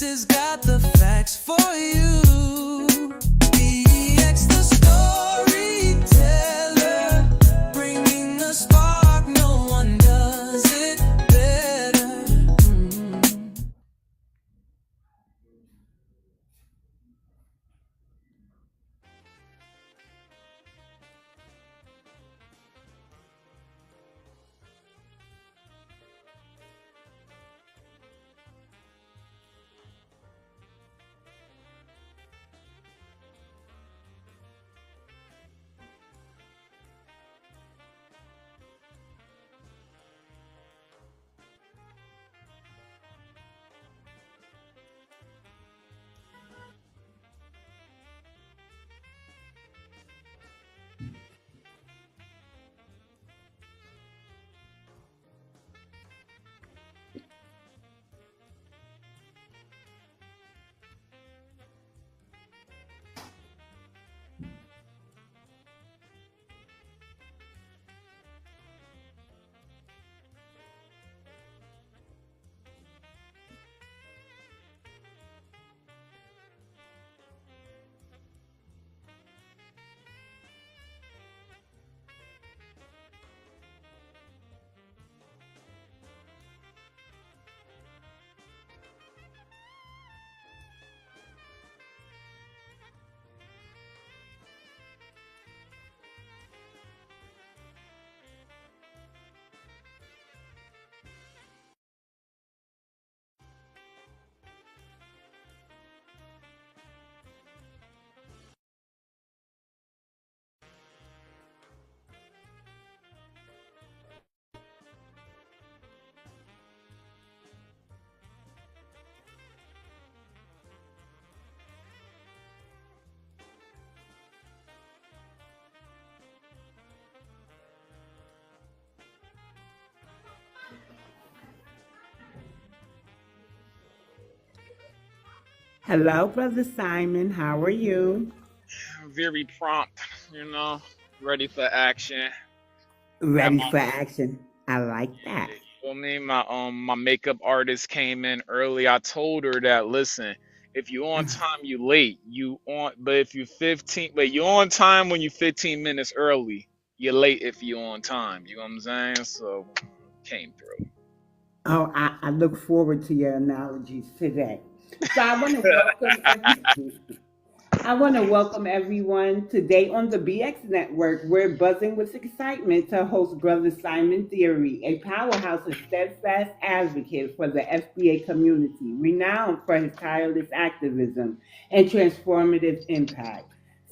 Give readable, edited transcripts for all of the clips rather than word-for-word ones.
EX has got the facts for you. EX the storyteller, bringing the spark, no one does it better. Hello, Brother Symon. How are you? Very prompt, ready for action. Got Ready my for action. I like that. you feel me? My makeup artist came in early. I told her that listen, if you on time, you late. But if you 15, but you on time when you 15 minutes early. You're late if you on time. You know what I'm saying? So came through. Oh, I look forward to your analogies today. So I want to welcome everyone today on the BX Network. We're buzzing with excitement to host Brotha Symon Theory, a powerhouse of steadfast advocate for the FBA community, renowned for his tireless activism and transformative impact.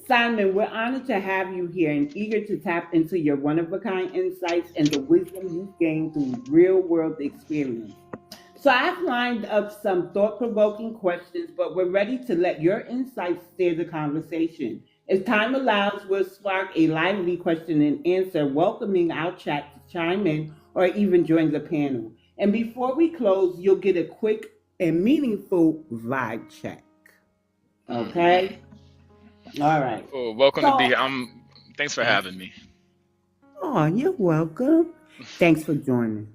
Simon, we're honored to have you here and eager to tap into your one of a kind insights and the wisdom you've gained through real world experience. So I've lined up some thought provoking questions, but we're ready to let your insights steer the conversation. If time allows, we'll spark a lively question and answer, welcoming our chat to chime in or even join the panel. And before we close, you'll get a quick and meaningful vibe check. Hmm. Okay? All right. Oh, welcome to So, be. Thanks for having me. oh, you're welcome. Thanks for joining,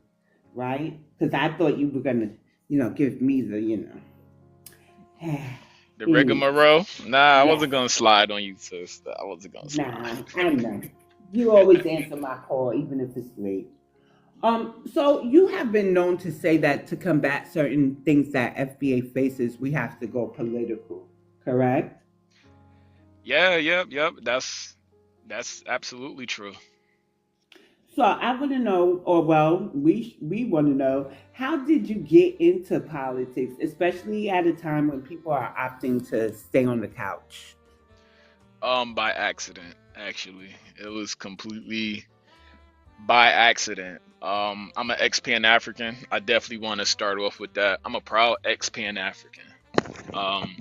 right? Because I thought you were going to, give me the, The anyway. rigmarole? Nah, I Yes. wasn't gonna slide on you, sis. I wasn't gonna slide. Nah, I know. You always answer my call, even if it's late. So you have been known to say that to combat certain things that FBA faces, we have to go political, correct? Yeah, yep. That's absolutely true. So I want to know, or well, we want to know, how did you get into politics, especially at a time when people are opting to stay on the couch? By accident, actually. It was completely by accident. I'm an ex-Pan African. I definitely want to start off with that. I'm a proud ex-Pan African. Um,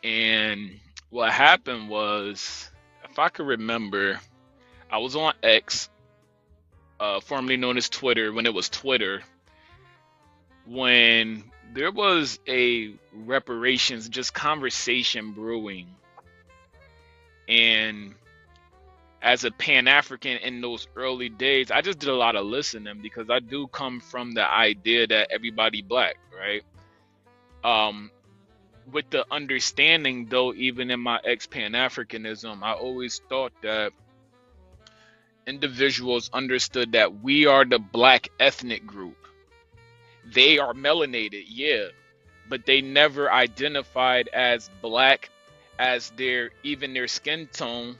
and what happened was, if I could remember, I was on X, formerly known as Twitter, when it was Twitter, when there was a reparations just conversation brewing. And as a Pan African in those early days, I just did a lot of listening because I do come from the idea that everybody black, right? Um, with the understanding, though, even in my ex-Pan-Africanism, I always thought that individuals understood that we are the black ethnic group. They are melanated, yeah, but they never identified as black as their skin tone.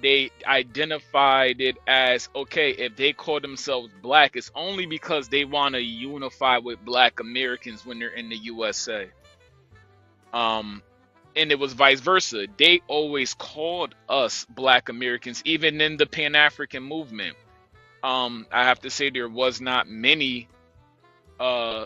They identified it as, okay, if they call themselves black, it's only because they want to unify with black Americans when they're in the USA. Um, and it was vice versa. They always called us black Americans, even in the Pan-African movement. I have to say there was not many uh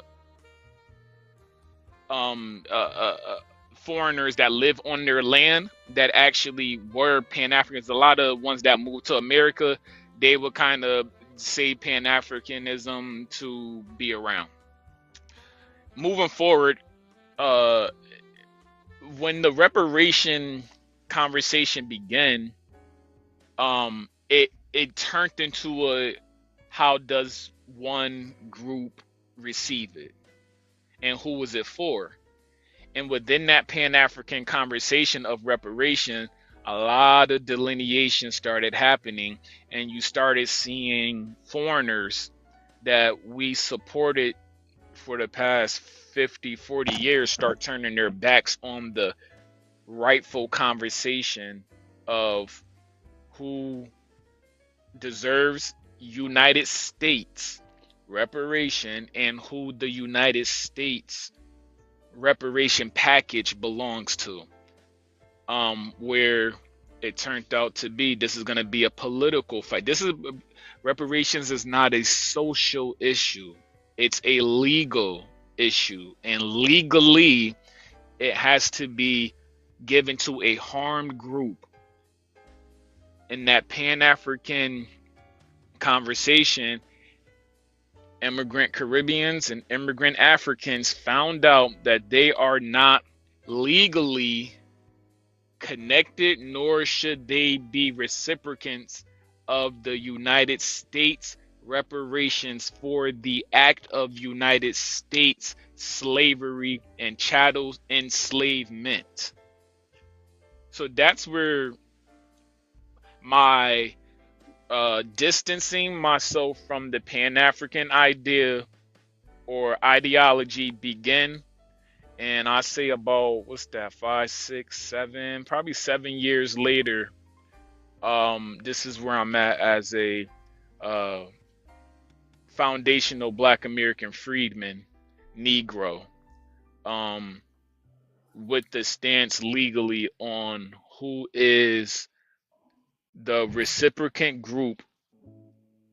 um uh, uh, uh, foreigners that live on their land that actually were Pan-Africans. A lot of ones that moved to America, they would kind of say Pan-Africanism to be around. Moving forward, uh, when the reparation conversation began, it turned into a how does one group receive it and who was it for? And within that Pan-African conversation of reparation, a lot of delineation started happening, and you started seeing foreigners that we supported for the past 50, 40 years start turning their backs on the rightful conversation of who deserves United States reparation and who the United States reparation package belongs to. Where it turned out to be this is going to be a political fight. This is reparations is not a social issue. It's a legal issue, and legally it has to be given to a harmed group. In that Pan-African conversation, immigrant Caribbeans and immigrant Africans found out that they are not legally connected, nor should they be reciprocants of the United States reparations for the act of United States slavery and chattel enslavement. So that's where my distancing myself from the Pan-African idea or ideology began. And I say about, what's that, 5, 6, 7, probably 7 years later, this is where I'm at as a uh, foundational Black American freedman, Negro, um, with the stance legally on who is the reciprocant group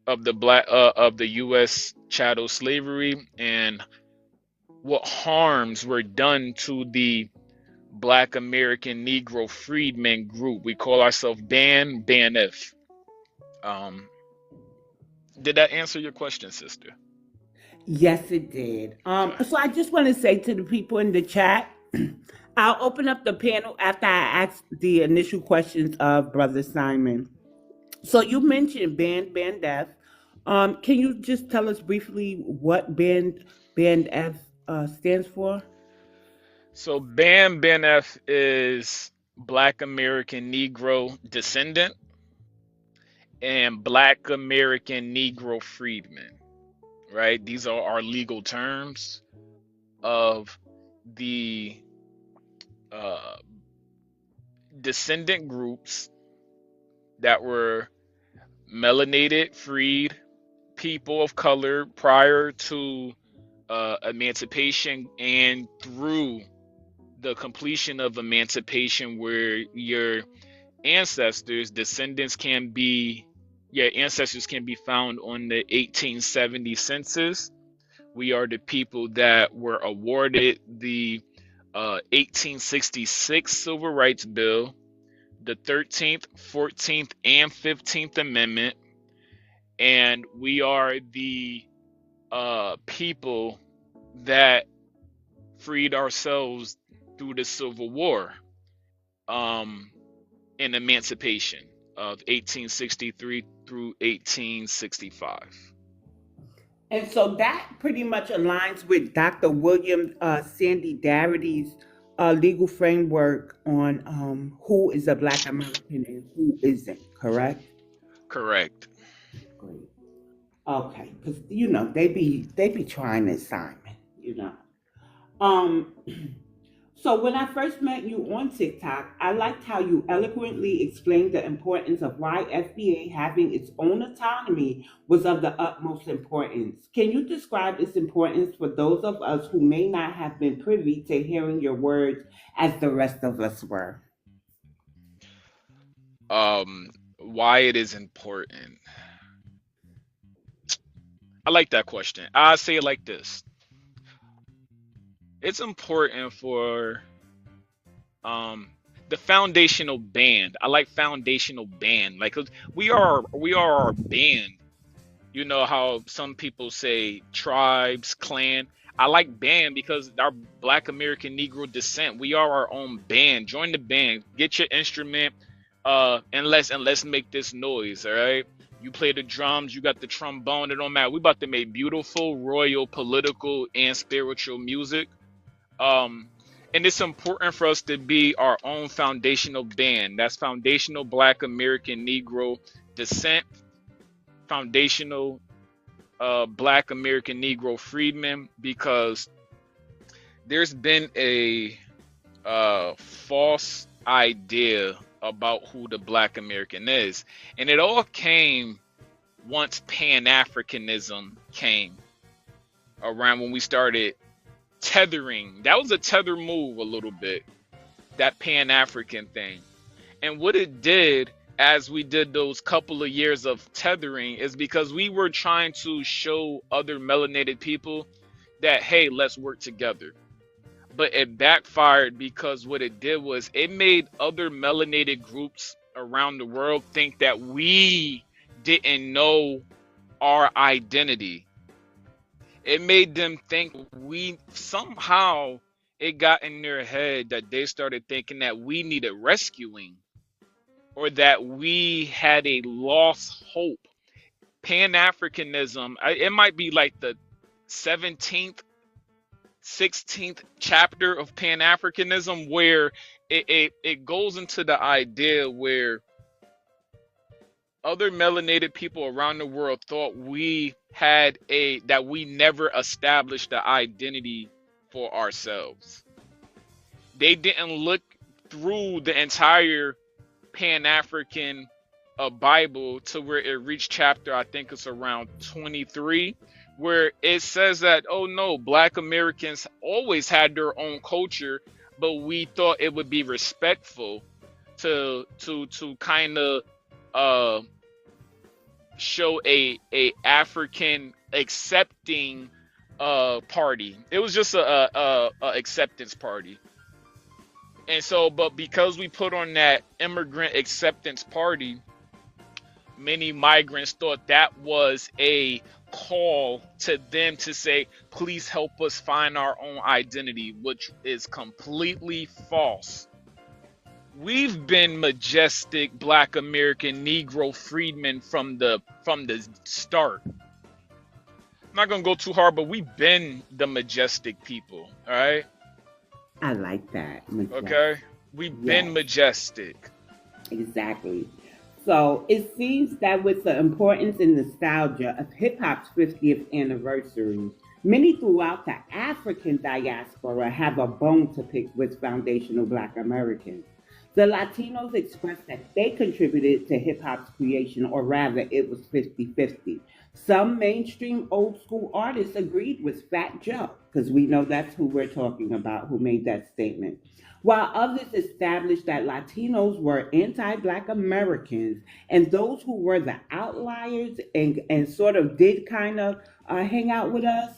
of the U.S. chattel slavery and what harms were done to the Black American Negro freedmen group. We call ourselves BANF. Um, did that answer your question, sister? Yes, it did. Okay. So I just want to say to the people in the chat, I'll open up the panel after I ask the initial questions of Brother Simon. So you mentioned Band F. Can you just tell us briefly what Band F stands for? So BANF is Black American Negro descendant and Black American Negro freedmen, right? These are our legal terms of the uh, descendant groups that were melanated, freed people of color prior to emancipation and through the completion of emancipation, where your descendants can be, your ancestors can be found on the 1870 census. We are the people that were awarded the 1866 Civil Rights Bill, the 13th, 14th, and 15th Amendment, and we are the people that freed ourselves through the Civil War um, and emancipation of 1863 through 1865. And so that pretty much aligns with Dr. William Sandy Darrity's legal framework on who is a Black American and who isn't, correct? Correct. Great. Okay, because they be trying this, Simon. Um, so when I first met you on TikTok, I liked how you eloquently explained the importance of why FBA having its own autonomy was of the utmost importance. Can you describe its importance for those of us who may not have been privy to hearing your words as the rest of us were? Why it is important. I like that question. I say it like this. It's important for um the foundational band. I like foundational band. Like 'cause we are our band. You know how some people say tribes, clan. I like band because our Black American Negro descent. We are our own band. Join the band. Get your instrument, and let's make this noise. All right. You play the drums. You got the trombone. It don't matter. We about to make beautiful, royal, political, and spiritual music. Um, and it's important for us to be our own foundational band. That's foundational Black American Negro descent, foundational Black American Negro freedmen, because there's been a false idea about who the Black American is. And it all came once Pan Africanism came around, when we started tethering. That was a tether move a little bit, that Pan African thing. And what it did, as we did those couple of years of tethering, is because we were trying to show other melanated people that, hey, let's work together. But it backfired, because what it did was it made other melanated groups around the world think that we didn't know our identity. It made them think we somehow, it got in their head that they started thinking that we needed rescuing, or that we had a lost hope. Pan Africanism, it might be like the 17th, 16th chapter of Pan Africanism, where it goes into the idea where other melanated people around the world thought that we never established the identity for ourselves. They didn't look through the entire Pan African Bible to where it reached chapter, I think it's around 23, where it says that, oh no, Black Americans always had their own culture, but we thought it would be respectful to kind of show a African accepting party. It was just a acceptance party. And so, but because we put on that immigrant acceptance party, many migrants thought that was a call to them to say, please help us find our own identity, which is completely false. We've been majestic Black American Negro freedmen from the start. I'm not gonna go too hard, but we've been the majestic people. All right. I like that. Okay. We've been Yes, majestic. exactly. So it seems that with the importance and nostalgia of hip hop's 50th anniversary, many throughout the African diaspora have a bone to pick with foundational Black Americans. The Latinos expressed that they contributed to hip hop's creation, or rather, it was 50-50. Some mainstream old school artists agreed with Fat Joe, because we know that's who we're talking about, who made that statement. While others established that Latinos were anti Black Americans, and those who were the outliers and sort of did kind of hang out with us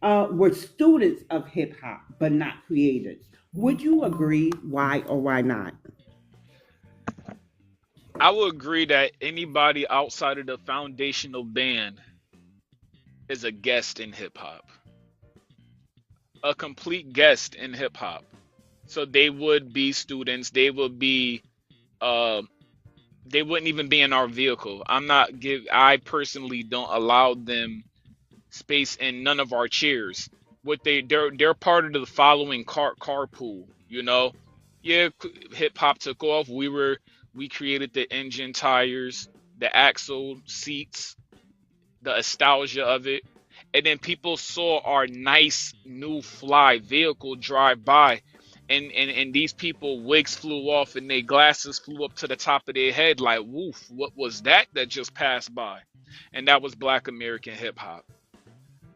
were students of hip hop, but not creators. Would you agree? Why or why not? I will agree that anybody outside of the foundational band is a guest in hip hop, a complete guest in hip hop. So they would be students. Uh, they wouldn't even be in our vehicle. I'm not give. I personally don't allow them space in none of our chairs. They're part of the following carpool, you know. Yeah, hip hop took off. We created the engine, tires, the axle, seats, the nostalgia of it. And then people saw our nice new fly vehicle drive by, and these people wigs flew off and their glasses flew up to the top of their head like, woof, what was that just passed by? And that was Black American hip hop.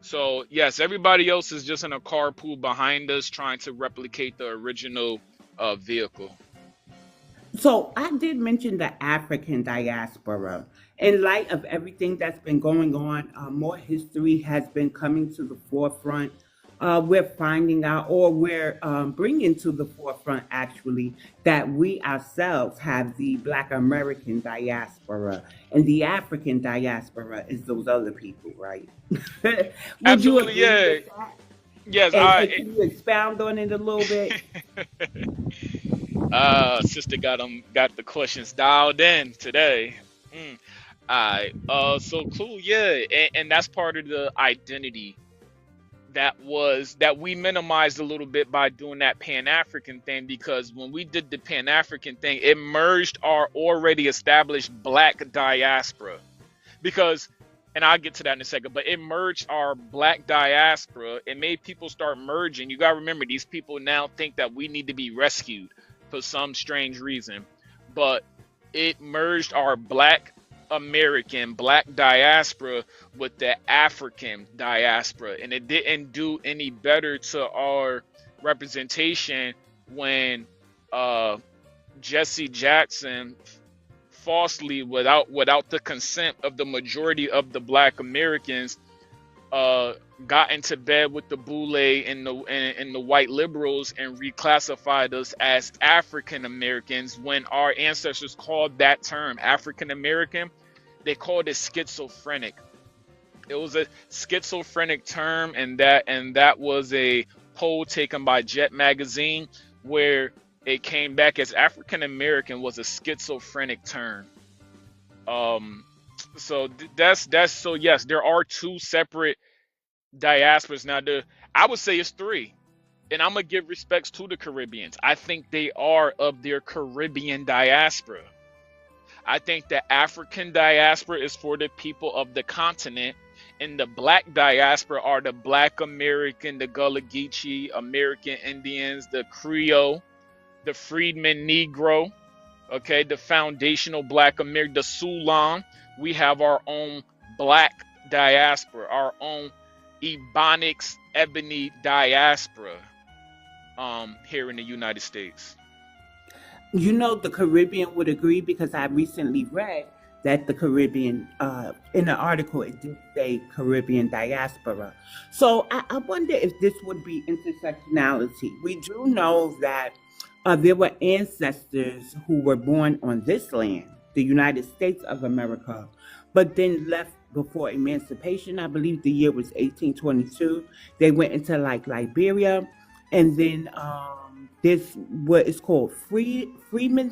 So yes, everybody else is just in a carpool behind us trying to replicate the original vehicle. So I did mention the African diaspora. In light of everything that's been going on, more history has been coming to the forefront. We're finding out, or we're bringing to the forefront, actually, that we ourselves have the Black American diaspora, and the African diaspora is those other people, right? Would you Absolutely, agree yeah. with that? Yes, And can you expound on it a little bit? sister got the questions dialed in today. Mm. Alright, so cool, yeah, and that's part of the identity that we minimized a little bit by doing that Pan-African thing, because when we did the Pan-African thing, it merged our already established Black diaspora. Because, and I'll get to that in a second, but it merged our Black diaspora. It made people start merging. You gotta remember, these people now think that we need to be rescued for some strange reason. But it merged our Black American, Black diaspora with the African diaspora, and it didn't do any better to our representation when Jesse Jackson falsely, without the consent of the majority of the Black Americans, got into bed with the Boule and the white liberals and reclassified us as African Americans, when our ancestors called that term African American, they called it schizophrenic. It was a schizophrenic term, and that was a poll taken by Jet magazine, where it came back as African American was a schizophrenic term. So that's so yes, there are two separate diasporas now. I would say it's three, and I'm gonna give respects to the Caribbeans. I think they are of their Caribbean diaspora. I think the African diaspora is for the people of the continent, and the Black diaspora are the Black American, the Gullah Geechee, American Indians, the Creole, the Freedmen Negro, okay, the foundational Black American, the Sulan. We have our own Black diaspora, our own Ebonics, Ebony diaspora here in the United States. You know, the Caribbean would agree, because I recently read that the Caribbean, in an article, it did say Caribbean diaspora. So I wonder if this would be intersectionality. We do know that there were ancestors who were born on this land, the United States of America, but then left before emancipation. I believe the year was 1822. They went into like Liberia, and then this what is called Freedom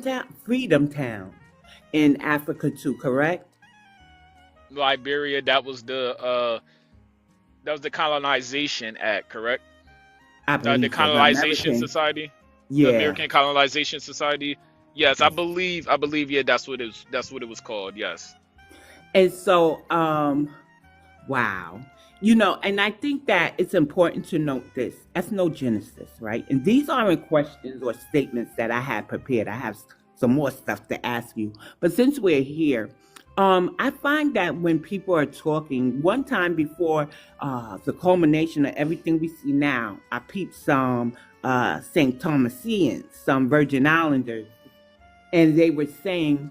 Town in Africa too. Correct? Liberia, that was the Colonization Act, correct? I The believe so. The Colonization American, Society, the yeah. American Colonization Society. Yes, I believe, yeah, that's what it was called. Yes. And so, wow. You know, and I think that it's important to note this ethnogenesis, right? And these aren't questions or statements that I had prepared. I have some more stuff to ask you. But since we're here, I find that when people are talking, one time before the culmination of everything we see now, I peeped some St. Thomasians, some Virgin Islanders, and they were saying,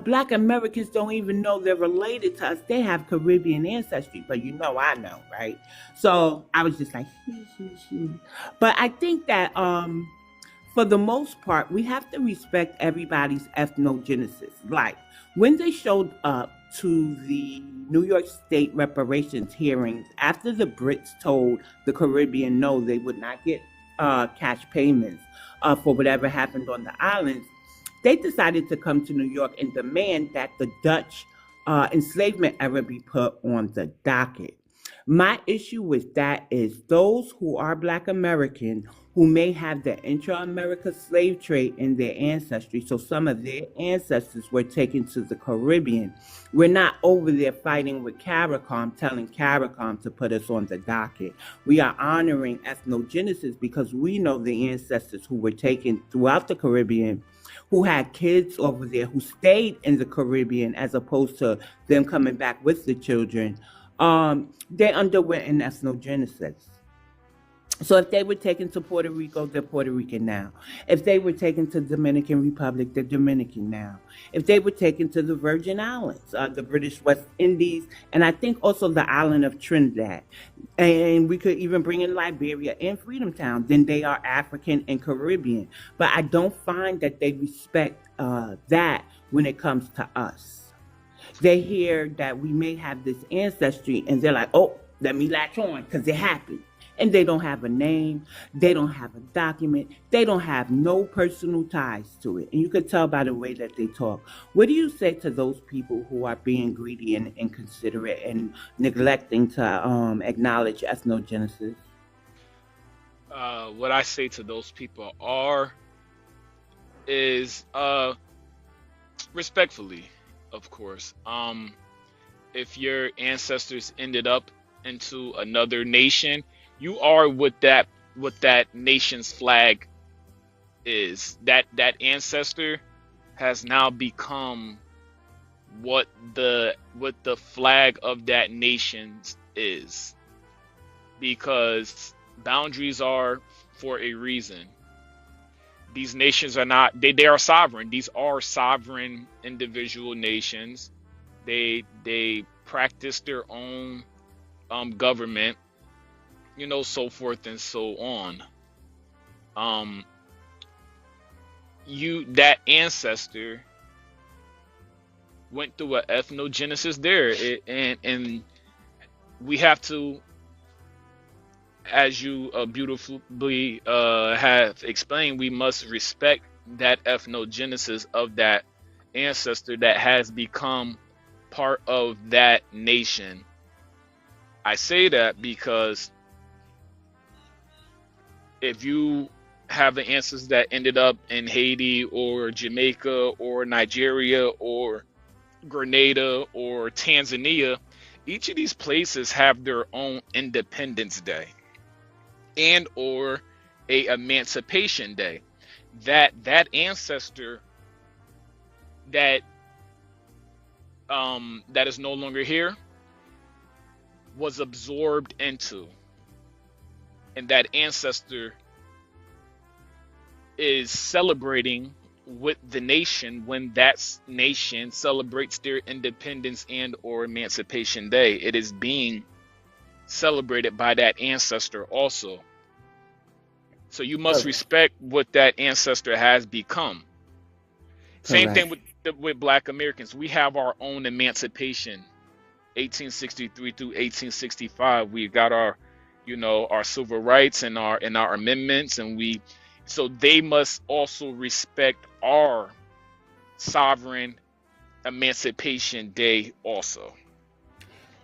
Black Americans don't even know they're related to us. They have Caribbean ancestry, but you know, I know, right? So I was just like, he. But I think that for the most part, we have to respect everybody's ethnogenesis. Like when they showed up to the New York State reparations hearings after the Brits told the Caribbean no, they would not get cash payments for whatever happened on the islands, they decided to come to New York and demand that the Dutch enslavement era be put on the docket. My issue with that is those who are Black American who may have the intra-America slave trade in their ancestry. So some of their ancestors were taken to the Caribbean. We're not over there fighting with CARICOM, telling CARICOM to put us on the docket. We are honoring ethnogenesis because we know the ancestors who were taken throughout the Caribbean, who had kids over there, who stayed in the Caribbean as opposed to them coming back with the children. They underwent an ethnogenesis. So if they were taken to Puerto Rico, they're Puerto Rican now. If they were taken to Dominican Republic, they're Dominican now. If they were taken to the Virgin Islands, the British West Indies, and I think also the island of Trinidad, and we could even bring in Liberia and Freedom Town, then they are African and Caribbean. But I don't find that they respect that when it comes to us. They hear that we may have this ancestry and they're like, oh, let me latch on because it happened. And they don't have a name, they don't have a document, they don't have no personal ties to it. And you could tell by the way that they talk. What do you say to those people who are being greedy and inconsiderate and neglecting to acknowledge ethnogenesis? What I say to those people is respectfully, of course. If your ancestors ended up into another nation, you are what that nation's flag is. That ancestor has now become what the flag of that nation is, because boundaries are for a reason. These nations are not, they are sovereign. These are sovereign individual nations. They practice their own government, so forth and so on. That ancestor went through an ethnogenesis there, and we have to, as you beautifully have explained, we must respect that ethnogenesis of that ancestor that has become part of that nation. I say that because if you have the ancestors that ended up in Haiti or Jamaica or Nigeria or Grenada or Tanzania, each of these places have their own Independence Day and or a Emancipation Day. That ancestor that is no longer here was absorbed into, and that ancestor is celebrating with the nation when that nation celebrates their independence and or Emancipation Day. It is being celebrated by that ancestor also. So you must respect what that ancestor has become. Same thing with Black Americans. We have our own emancipation, 1863 through 1865. We've got our our civil rights and our amendments, and so they must also respect our sovereign Emancipation Day also.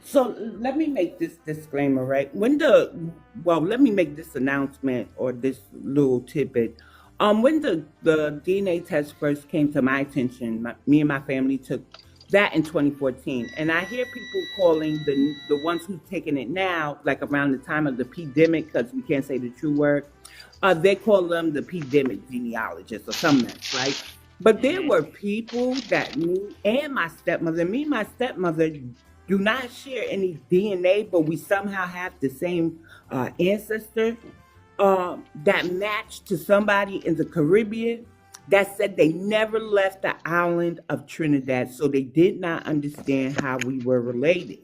So let me make this disclaimer, right? Let me make this announcement or this little tidbit. When the DNA test first came to my attention, me and my family took that in 2014, and I hear people calling the ones who've taken it now, like around the time of the pandemic, because we can't say the true word. They call them the pandemic genealogists or something, right? But there were people that me and my stepmother do not share any DNA, but we somehow have the same ancestor that matched to somebody in the Caribbean that said they never left the island of Trinidad, so they did not understand how we were related.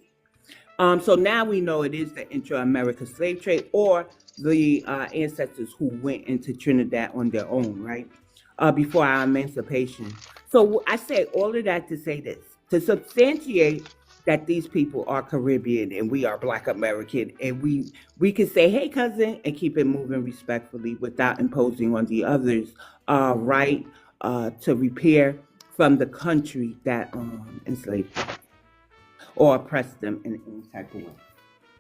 So now we know it is the intra-America slave trade or the ancestors who went into Trinidad on their own, right? Before our emancipation. So I say all of that to say this, to substantiate that these people are Caribbean and we are Black American, and we can say, hey, cousin, and keep it moving respectfully without imposing on the others right to repair from the country that enslaved them or oppressed them in any type of way.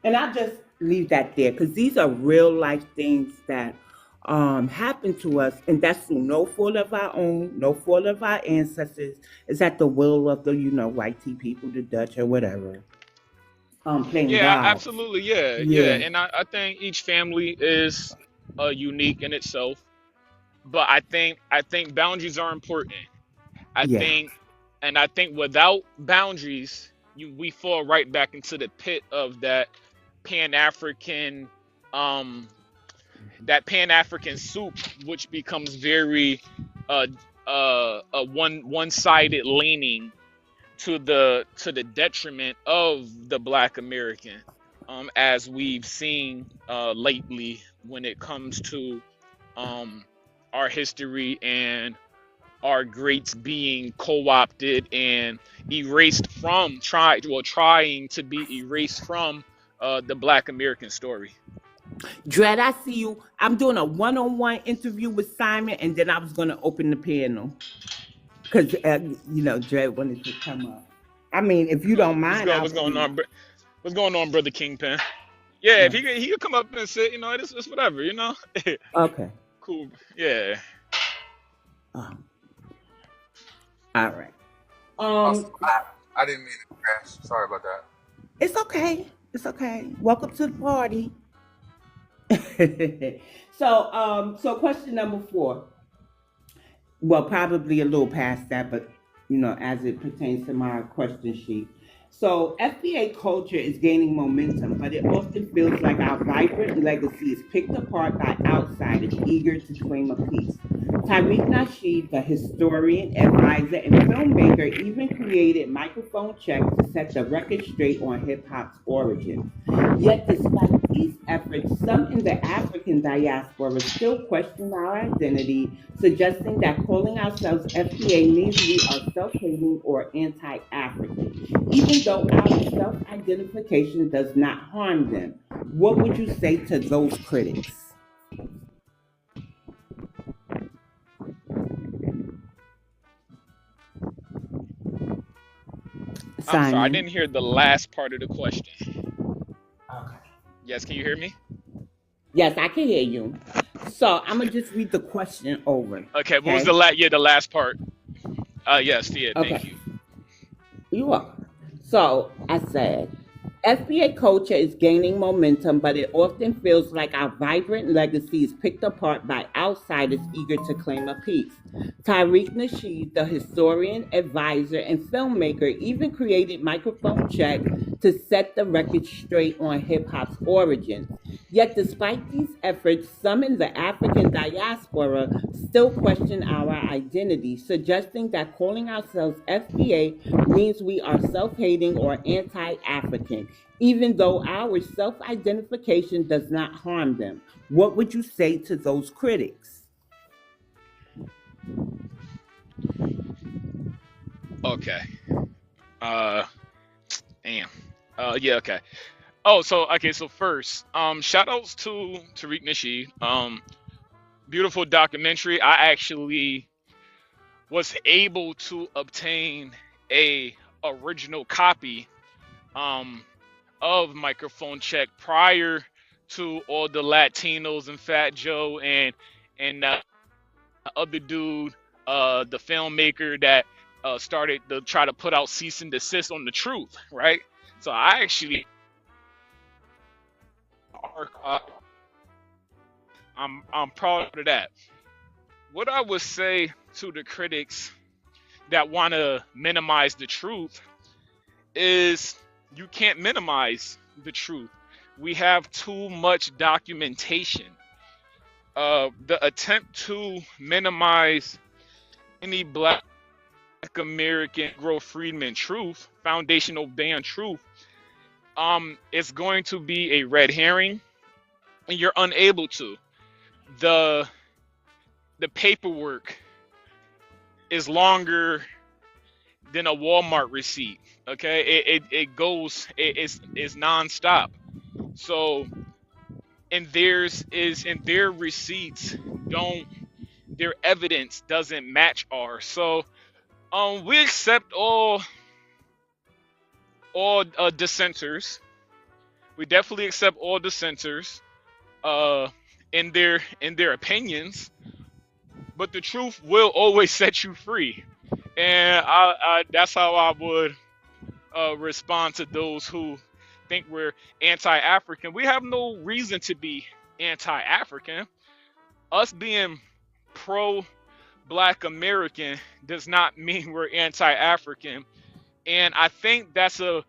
And I'll just leave that there because these are real life things that happen to us, and that's through no fault of our own, no fault of our ancestors. It's at the will of the, white tea people, the Dutch, or whatever. Playing Yeah, God. absolutely. Yeah, yeah. Yeah, And I think each family is unique in itself, but I think boundaries are important. I yeah. think, and I think without boundaries, we fall right back into the pit of Pan African, um, that Pan African soup, which becomes very uh one sided leaning to the detriment of the Black American, as we've seen lately when it comes to um our history and our greats being co-opted and erased from trying to be erased from the Black American story. Dread, I see you. I'm doing a one-on-one interview with Simon, and then I was going to open the panel because, Dread wanted to come up. I mean, if you don't What's mind, going I'll what's going see. on, what's going on, brother Kingpin? Yeah, if Yeah. he could come up and sit, it's whatever, Okay. cool. Yeah. Um, all right. Also, Um, I didn't mean to crash. Sorry about that. it's okay. It's okay. Welcome to the party. So question number 4. Well, probably a little past that, but as it pertains to my question sheet. So FBA culture is gaining momentum, but it often feels like our vibrant legacy is picked apart by outsiders eager to claim a piece. Tariq Nasheed, the historian, advisor, and filmmaker, even created microphone check to set the record straight on hip hop's origins. Yet, despite these efforts, some in the African diaspora still question our identity, suggesting that calling ourselves FBA means we are self hating or anti African, even though our self identification does not harm them. What would you say to those critics? I'm sorry, I Simon. didn't hear the last part of the question. Okay. Yes, can you hear me? Yes, I can hear you. So I'm gonna just read the question over. Okay, what was Okay. the last part? Yes, yeah, thank Okay. you. You are. So I said, FBA culture is gaining momentum, but it often feels like our vibrant legacy is picked apart by outsiders eager to claim a piece. Tariq Nasheed, the historian, advisor, and filmmaker, even created Microphone Check to set the record straight on hip hop's origins. Yet, despite these efforts, some in the African diaspora still question our identity, suggesting that calling ourselves FBA means we are self hating or anti African, even though our self identification does not harm them. What would you say to those critics? Okay. Uh, damn. Yeah, okay. Oh, so first, shout outs to Tariq Nasheed. Beautiful documentary. I actually was able to obtain a original copy um of Microphone Check prior to all the Latinos and Fat Joe and other dude, the filmmaker that started to try to put out cease and desist on the truth, right? So I actually, uh, I'm proud of that. What I would say to the critics that want to minimize the truth is you can't minimize the truth. We have too much documentation. The attempt to minimize any Black American Negro Freedmen truth, foundational band truth, it's going to be a red herring, and you're unable to. The the paperwork is longer than a Walmart receipt. Okay, it goes, it's nonstop. So, and their receipts don't, their evidence doesn't match ours. So we accept all dissenters. We definitely accept all dissenters uh, in their opinions, but the truth will always set you free. And that's how I would respond to those who think we're anti-African. We have no reason to be anti-African. Us being pro-Black American does not mean we're anti-African. And I think that's a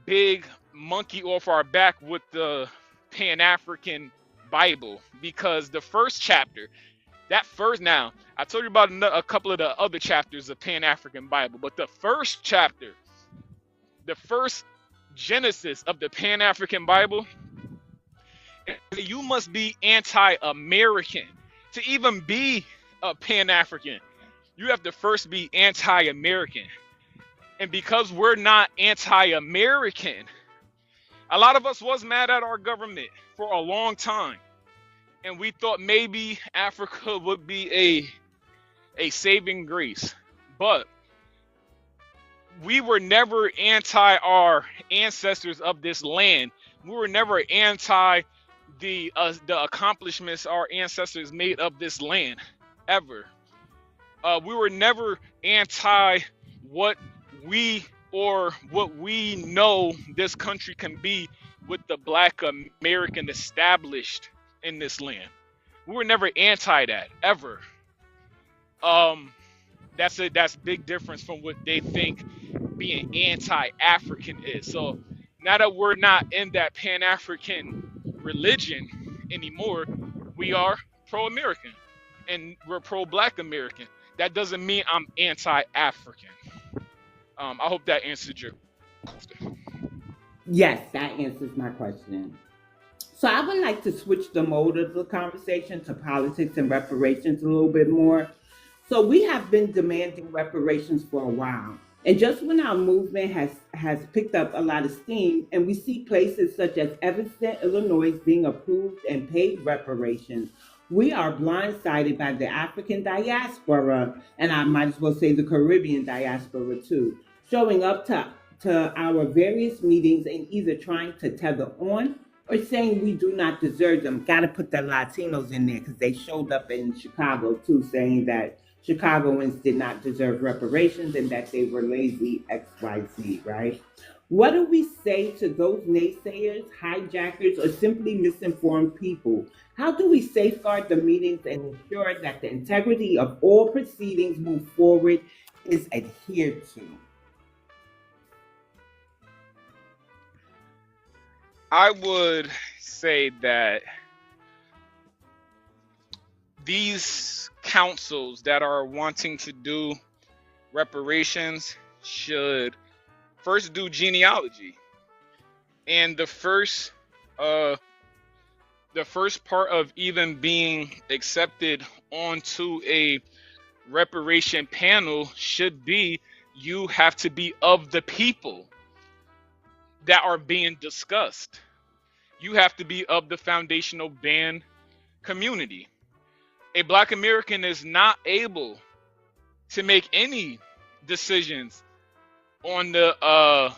big monkey off our back with the Pan-African Bible, because the first chapter, now I told you about a couple of the other chapters of Pan-African Bible, but the first chapter, the first Genesis of the Pan-African Bible, you must be anti-American to even be a Pan-African. You have to first be anti-American. And because we're not anti-American, a lot of us was mad at our government for a long time. And we thought maybe Africa would be a saving grace. But we were never anti our ancestors of this land. We were never anti the accomplishments our ancestors made of this land, ever. We were never anti what we know this country can be with the Black American established in this land. We were never anti that, ever. That's big difference from what they think being anti-African is. So now that we're not in that Pan-African religion anymore, we are pro-American and we're pro-Black American. That doesn't mean I'm anti-African. I hope that answered your question. Yes, that answers my question. So I would like to switch the mode of the conversation to politics and reparations a little bit more. So we have been demanding reparations for a while. And just when our movement has picked up a lot of steam, and we see places such as Evanston, Illinois being approved and paid reparations, we are blindsided by the African diaspora, and I might as well say the Caribbean diaspora too, showing up to our various meetings and either trying to tether on or saying we do not deserve them. Got to put the Latinos in there because they showed up in Chicago too, saying that Chicagoans did not deserve reparations and that they were lazy XYZ, right? What do we say to those naysayers, hijackers, or simply misinformed people? How do we safeguard the meetings and ensure that the integrity of all proceedings move forward is adhered to? I would say that these councils that are wanting to do reparations should first do genealogy. And the first part of even being accepted onto a reparation panel should be you have to be of the people that are being discussed. You have to be of the foundational band community. A Black American is not able to make any decisions on the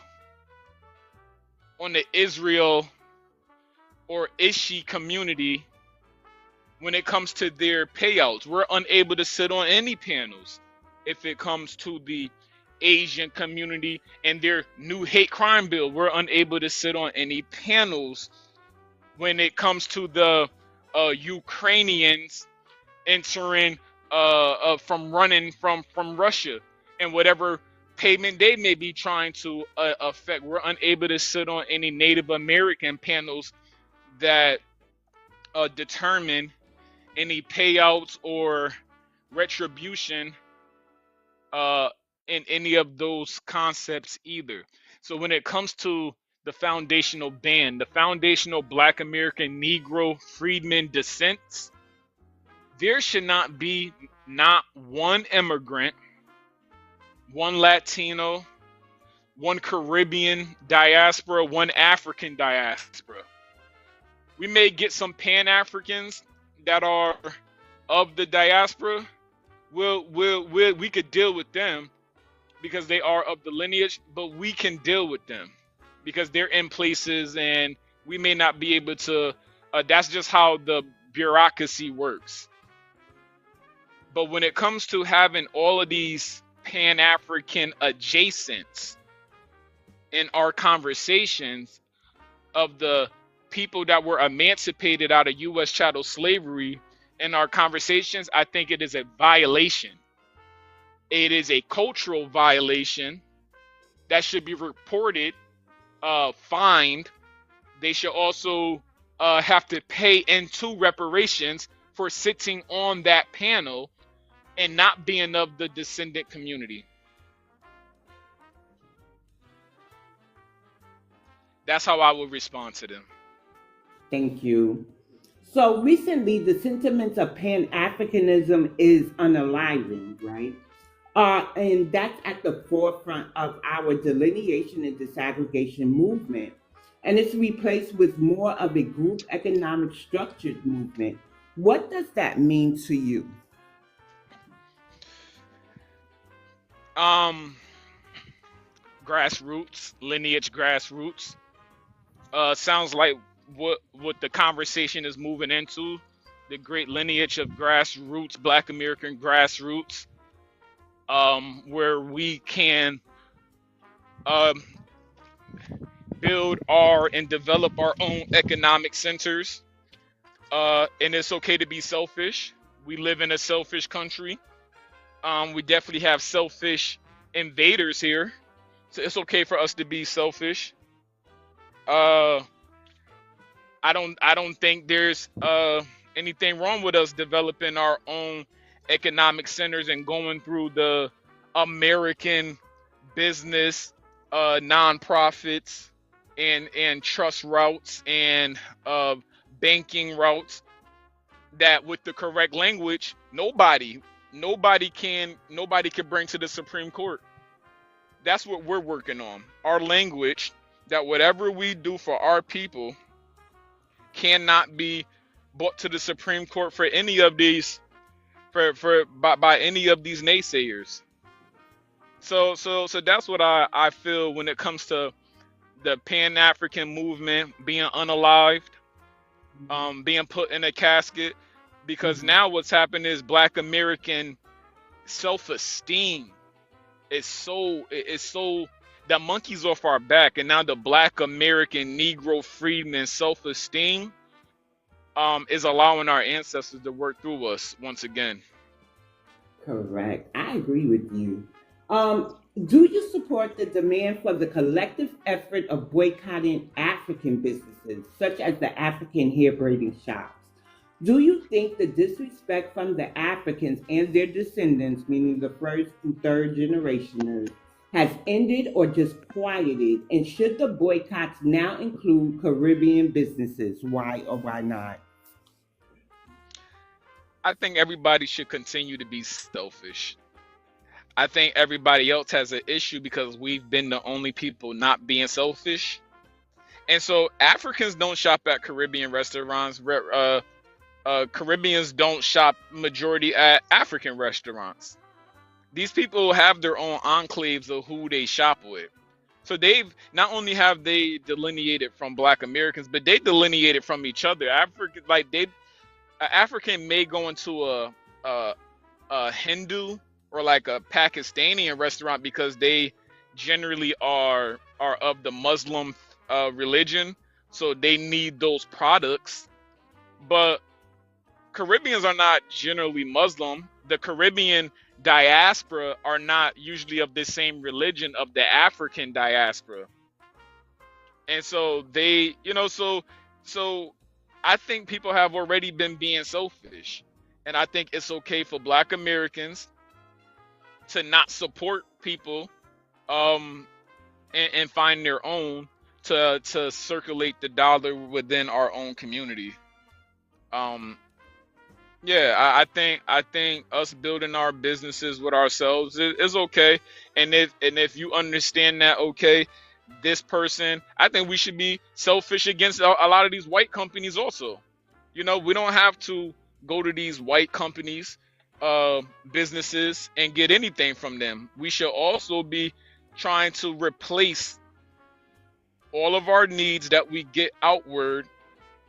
Israel or Ishi community when it comes to their payouts. We're unable to sit on any panels if it comes to the Asian community and their new hate crime bill. We're unable to sit on any panels when it comes to the Ukrainians entering from running from Russia and whatever payment they may be trying to affect. We're unable to sit on any Native American panels that determine any payouts or retribution in any of those concepts either. So when it comes to the foundational band, the foundational Black American Negro Freedmen descents, there should not be not one immigrant, one Latino, one Caribbean diaspora, one African diaspora. We may get some Pan-Africans that are of the diaspora. We could deal with them because they are of the lineage, but we can deal with them. because they're in places and we may not be able to. That's just how the bureaucracy works. But when it comes to having all of these Pan-African adjacents in our conversations of the people that were emancipated out of U.S. chattel slavery in our conversations, I think it is a violation. It is a cultural violation that should be reported, fined. They should also have to pay into reparations for sitting on that panel and not being of the descendant community. That's how I would respond to them. Thank you. So recently, the sentiments of Pan-Africanism is unaliving, right? And that's at the forefront of our delineation and disaggregation movement. And it's replaced with more of a group economic structured movement. What does that mean to you? Grassroots, lineage grassroots. Sounds like what the conversation is moving into, the great lineage of grassroots, Black American grassroots, where we can build and develop our own economic centers. And it's okay to be selfish. We live in a selfish country. We definitely have selfish invaders here, so it's okay for us to be selfish. I don't think there's anything wrong with us developing our own economic centers and going through the American business nonprofits and trust routes and banking routes that, with the correct language, nobody can bring to the Supreme Court. That's what we're working on. Our language, that whatever we do for our people cannot be brought to the Supreme Court for any of these by any of these naysayers. So that's what I feel when it comes to the Pan-African movement being unalived, being put in a casket, because now what's happened is Black American self-esteem is so the monkey's off our back, and now the Black American Negro freedman self-esteem is allowing our ancestors to work through us once again. Correct. I agree with you. Do you support the demand for the collective effort of boycotting African businesses, such as the African hair braiding shops? Do you think the disrespect from the Africans and their descendants, meaning the first to third generationers, has ended or just quieted? And should the boycotts now include Caribbean businesses? Why or why not? I think everybody should continue to be selfish. I think everybody else has an issue because we've been the only people not being selfish. And so Africans don't shop at Caribbean restaurants. Caribbeans don't shop majority at African restaurants. These people have their own enclaves of who they shop with. So they've not only have they delineated from Black Americans, but they delineated from each other. African may go into a Hindu or like a Pakistani restaurant because they generally are of the Muslim religion, so they need those products. But Caribbeans are not generally Muslim. The Caribbean diaspora are not usually of the same religion of the African diaspora. And so they, so I think people have already been being selfish. And I think it's okay for Black Americans to not support people and find their own to circulate the dollar within our own community. I think us building our businesses with ourselves is okay. And if you understand that, okay, this person, I think we should be selfish against a lot of these white companies also. We don't have to go to these white companies, businesses, and get anything from them. We should also be trying to replace all of our needs that we get outward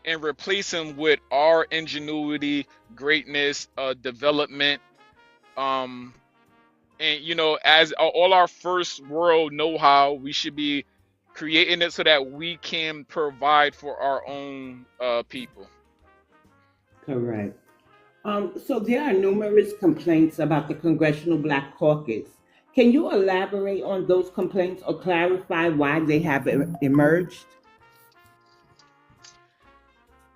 and replace them with our ingenuity, greatness, development, um, and as all our first world know-how, we should be creating it so that we can provide for our own people. Correct. So there are numerous complaints about the Congressional Black Caucus. Can you elaborate on those complaints or clarify why they have emerged?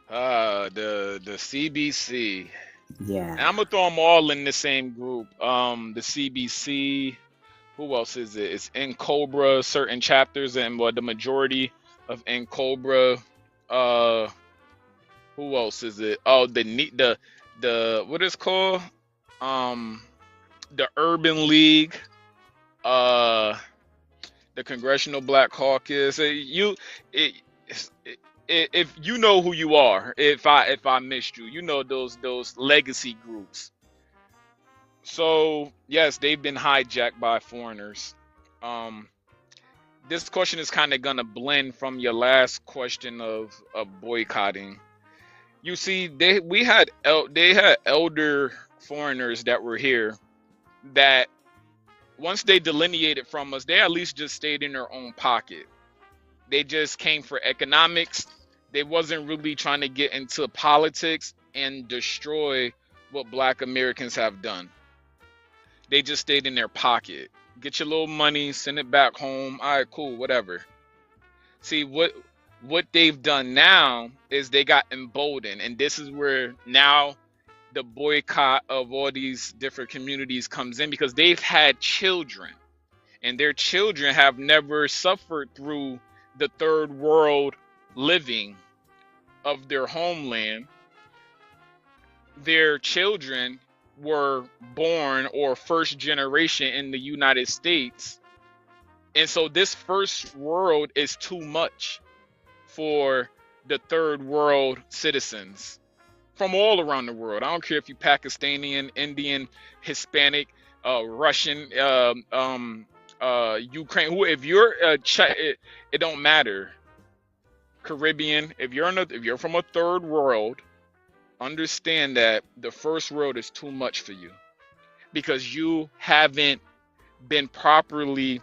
The CBC, and Yeah. I'm gonna throw them all in the same group. The CBC. Who else is it? It's in Cobra, certain chapters, and the majority of in Cobra. Uh, who else is it? Oh, the what is it called? Um, the Urban League. Uh, the Congressional Black Caucus. It, if you know who you are, if I missed you, those legacy groups. So yes, they've been hijacked by foreigners. Um, this question is kind of gonna blend from your last question of boycotting. You see, they had elder foreigners that were here that once they delineated from us, they at least just stayed in their own pocket. They just came for economics. They wasn't really trying to get into politics and destroy what Black Americans have done. They just stayed in their pocket. Get your little money, send it back home. All right, cool, whatever. See, what they've done now is they got emboldened, and this is where now the boycott of all these different communities comes in, because they've had children, and their children have never suffered through the third world living of their homeland. Their children were born or first generation in the United States. And so this first world is too much for the third world citizens from all around the world. I don't care if you Pakistani, Indian, Hispanic, Russian, Ukraine. If you're it don't matter. Caribbean. If you're from a third world, understand that the first world is too much for you, because you haven't been properly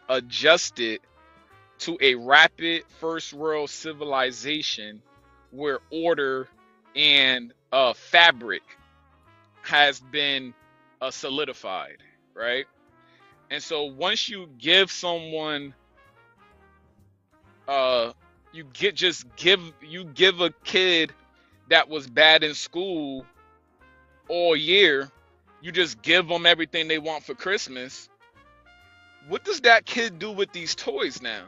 adjusted to a rapid first world civilization where order and fabric has been solidified, right? And so once you give someone you give a kid that was bad in school all year, you just give them everything they want for Christmas. What does that kid do with these toys now?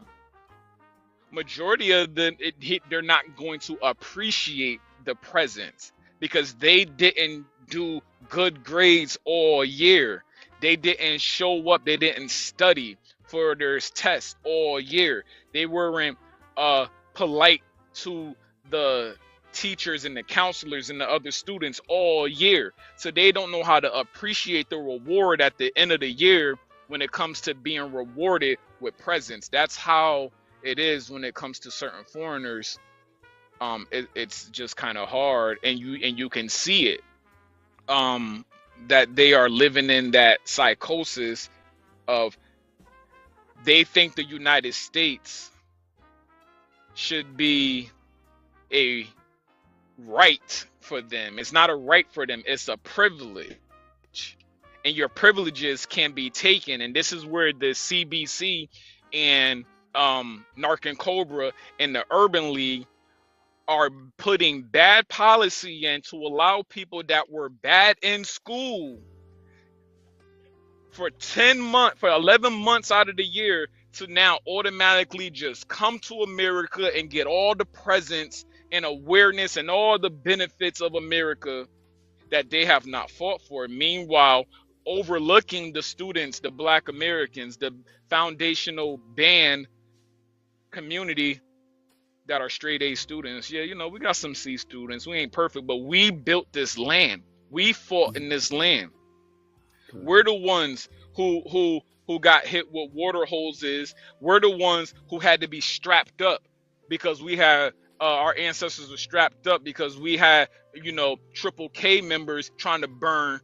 Majority of them, they're not going to appreciate the presents because they didn't do good grades all year. They didn't show up. They didn't study for their tests all year. They weren't polite to the teachers and the counselors and the other students all year. So they don't know how to appreciate the reward at the end of the year when it comes to being rewarded with presents. That's how it is when it comes to certain foreigners. It's just kind of hard, and you can see it, that they are living in that psychosis of they think the United States should be a right for them. It's not a right for them, it's a privilege. And your privileges can be taken. And this is where the CBC and Narc and Cobra and the Urban League are putting bad policy in to allow people that were bad in school for 10 months, for 11 months out of the year, to now automatically just come to America and get all the presents and awareness and all the benefits of America that they have not fought for. Meanwhile, overlooking the students, the Black Americans, the foundational band community that are straight A students. Yeah, we got some C students. We ain't perfect, but we built this land. We fought in this land. We're the ones who who got hit with water hoses. We're the ones who had to be strapped up because we had our ancestors were strapped up because we had, triple K members trying to burn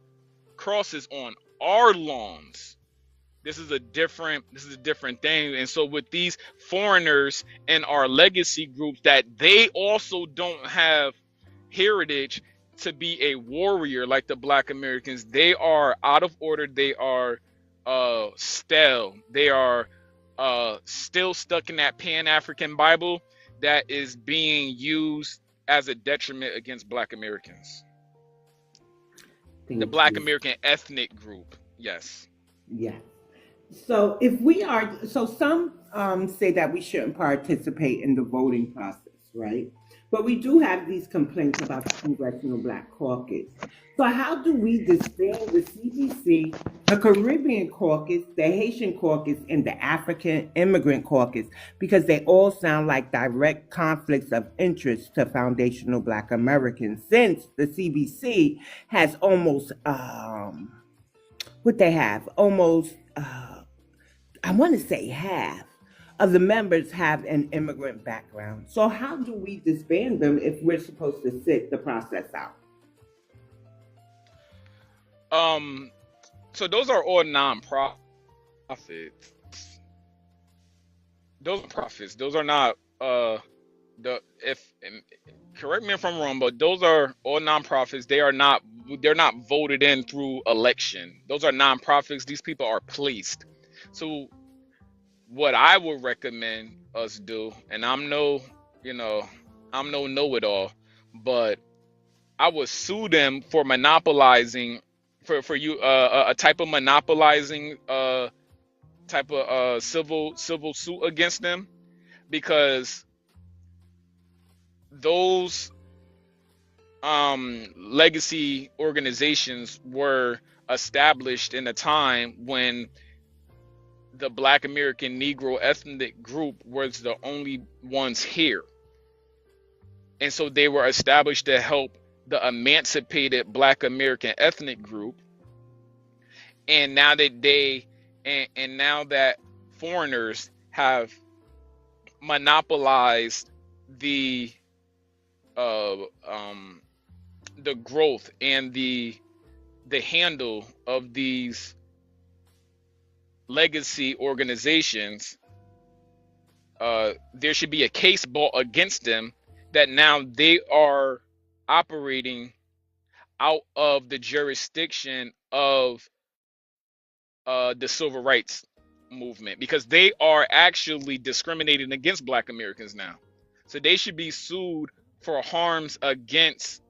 crosses on our lawns. This is a different thing. And so with these foreigners and our legacy groups that they also don't have heritage to be a warrior like the Black Americans, they are out of order. They are stale. They are still stuck in that Pan-African Bible that is being used as a detriment against Black Americans. The Thank Black you. American ethnic group. Yes. Yeah. So if we are, so some say that we shouldn't participate in the voting process, right? But we do have these complaints about the Congressional Black Caucus. So how do we disband the CBC, the Caribbean Caucus, the Haitian Caucus, and the African Immigrant Caucus? Because they all sound like direct conflicts of interest to foundational Black Americans, since the CBC has almost, what they have, almost, I want to say half of the members have an immigrant background. So how do we disband them if we're supposed to sit the process out? So those are all non-profits. Those are profits. Those are not the if correct me if I'm wrong, but those are all nonprofits. They're not voted in through election. Those are nonprofits. These people are placed. So what I would recommend us do, and I'm no know-it-all, but I would sue them for monopolizing for you a type of monopolizing type of civil suit against them, because those legacy organizations were established in a time when the Black American Negro ethnic group was the only ones here. And so they were established to help the emancipated Black American ethnic group. And now that and now that foreigners have monopolized the uh, um, the growth and the handle of these legacy organizations, there should be a case brought against them that now they are operating out of the jurisdiction of the civil rights movement, because they are actually discriminating against Black Americans now. So they should be sued for harms against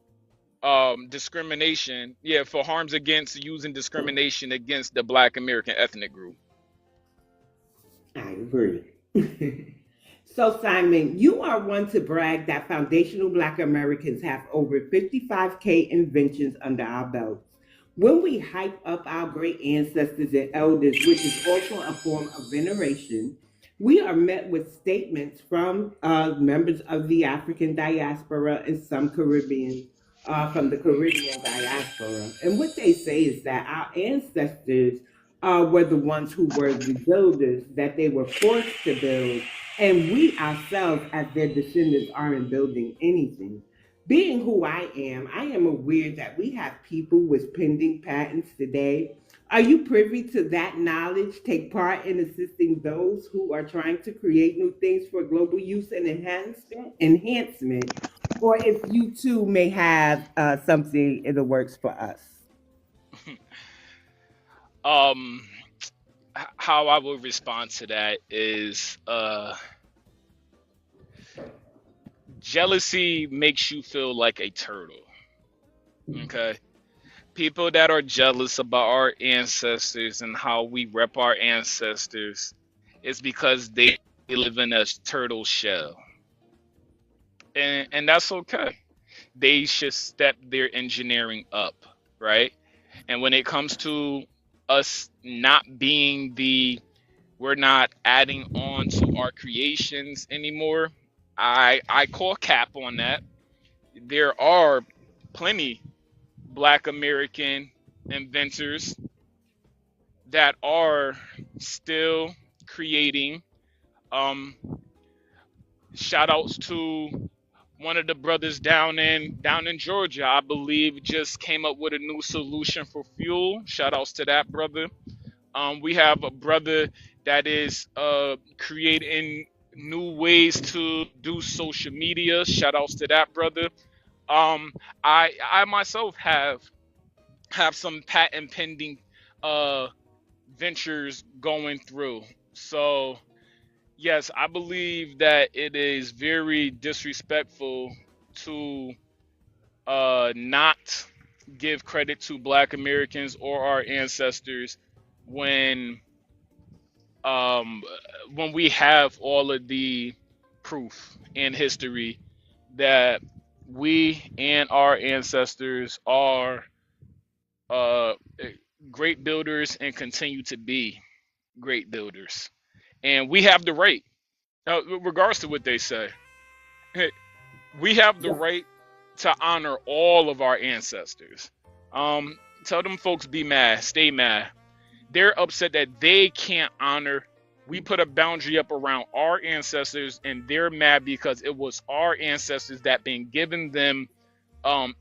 discrimination. Yeah, for harms against using discrimination against the Black American ethnic group. I agree. So, Simon, you are one to brag that foundational Black Americans have over 55K inventions under our belts. When we hype up our great ancestors and elders, which is also a form of veneration, we are met with statements from members of the African diaspora and some Caribbean, from the Caribbean diaspora. And what they say is that our ancestors were the ones who were the builders, that they were forced to build, and we ourselves, as their descendants, aren't building anything. Being who I am aware that we have people with pending patents today. Are you privy to that knowledge? Take part in assisting those who are trying to create new things for global use and enhancement, or if you too may have something in the works for us. um how I would respond to that is jealousy makes you feel like a turtle. Okay, people that are jealous about our ancestors and how we rep our ancestors is because they live in a turtle shell, and that's okay. They should step their engineering up, right? And when it comes to us not being we're not adding on to our creations anymore, I call cap on that. There are plenty Black American inventors that are still creating. Um, Shout outs to one of the brothers down in Georgia, I believe, just came up with a new solution for fuel. Shout outs to that brother. We have a brother that is creating new ways to do social media. Shout outs to that brother. Um, I myself have some patent pending uh ventures going through. So yes, I believe that it is very disrespectful to not give credit to Black Americans or our ancestors when um, when we have all of the proof and history that we and our ancestors are uh, great builders and continue to be great builders, and we have the right, regardless to what they say. Hey, we have the Yeah. right to honor all of our ancestors. Tell them folks be mad, stay mad. They're upset that they can't honor. We put a boundary up around our ancestors, and they're mad because it was our ancestors that been giving them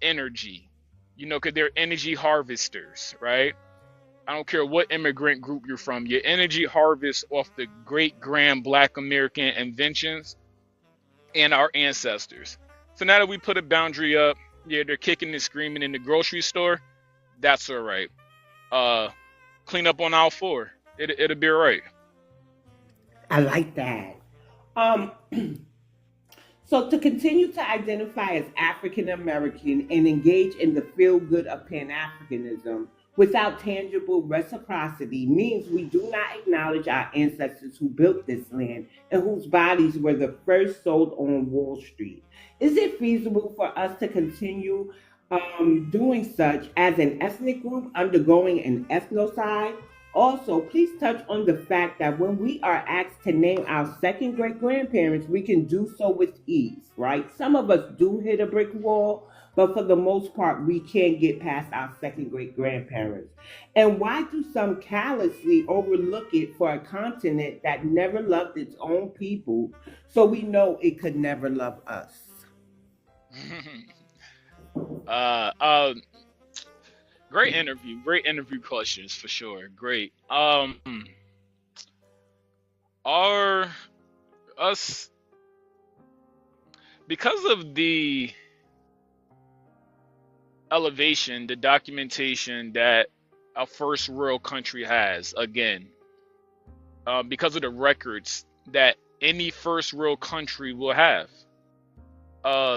energy. You know, because they're energy harvesters, right? I don't care what immigrant group you're from. Your energy harvest off the great grand Black American inventions and our ancestors. So now that we put a boundary up, yeah, they're kicking and screaming in the grocery store. That's all right. Uh, Clean up on aisle four. It'll be all right. I like that. Um, So, to continue to identify as African American and engage in the feel good of Pan Africanism without tangible reciprocity means we do not acknowledge our ancestors who built this land and whose bodies were the first sold on Wall Street. Is it feasible for us to continue doing such as an ethnic group undergoing an ethnocide? Also, please touch on the fact that when we are asked to name our second great grandparents, we can do so with ease, right? Some of us do hit a brick wall, but for the most part, we can't get past our second great grandparents. And why do some callously overlook it for a continent that never loved its own people, so we know it could never love us? uh, uh, great interview questions for sure. Great. Are us because of the elevation, the documentation that a first world country has, again, because of the records that any first world country will have.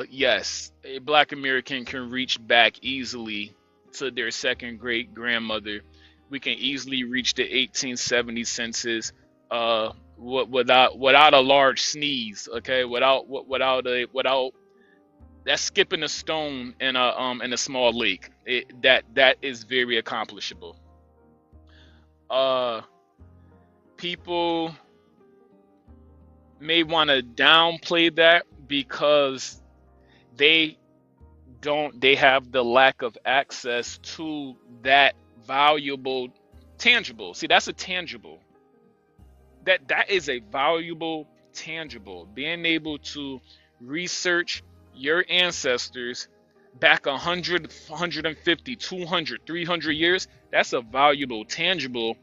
Yes, a Black American can reach back easily to their second great grandmother. We can easily reach the 1870 census, without a large sneeze. Okay, without that's skipping a stone in a small lake. That is very accomplishable. Uh, People may want to downplay that because they they have the lack of access to that valuable tangible. See, that's a tangible. That is a valuable tangible. Being able to research your ancestors back 100, 150, 200, 300 years, that's a valuable tangible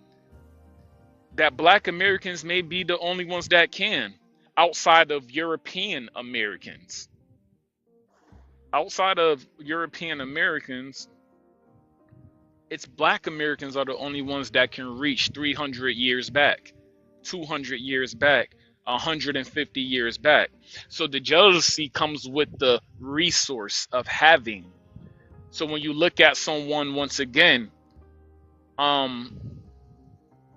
that Black Americans may be the only ones that can, outside of European Americans. Outside of European Americans, it's Black Americans are the only ones that can reach 300 years back, 200 years back, 150 years back. So the jealousy comes with the resource of having. So when you look at someone once again, um,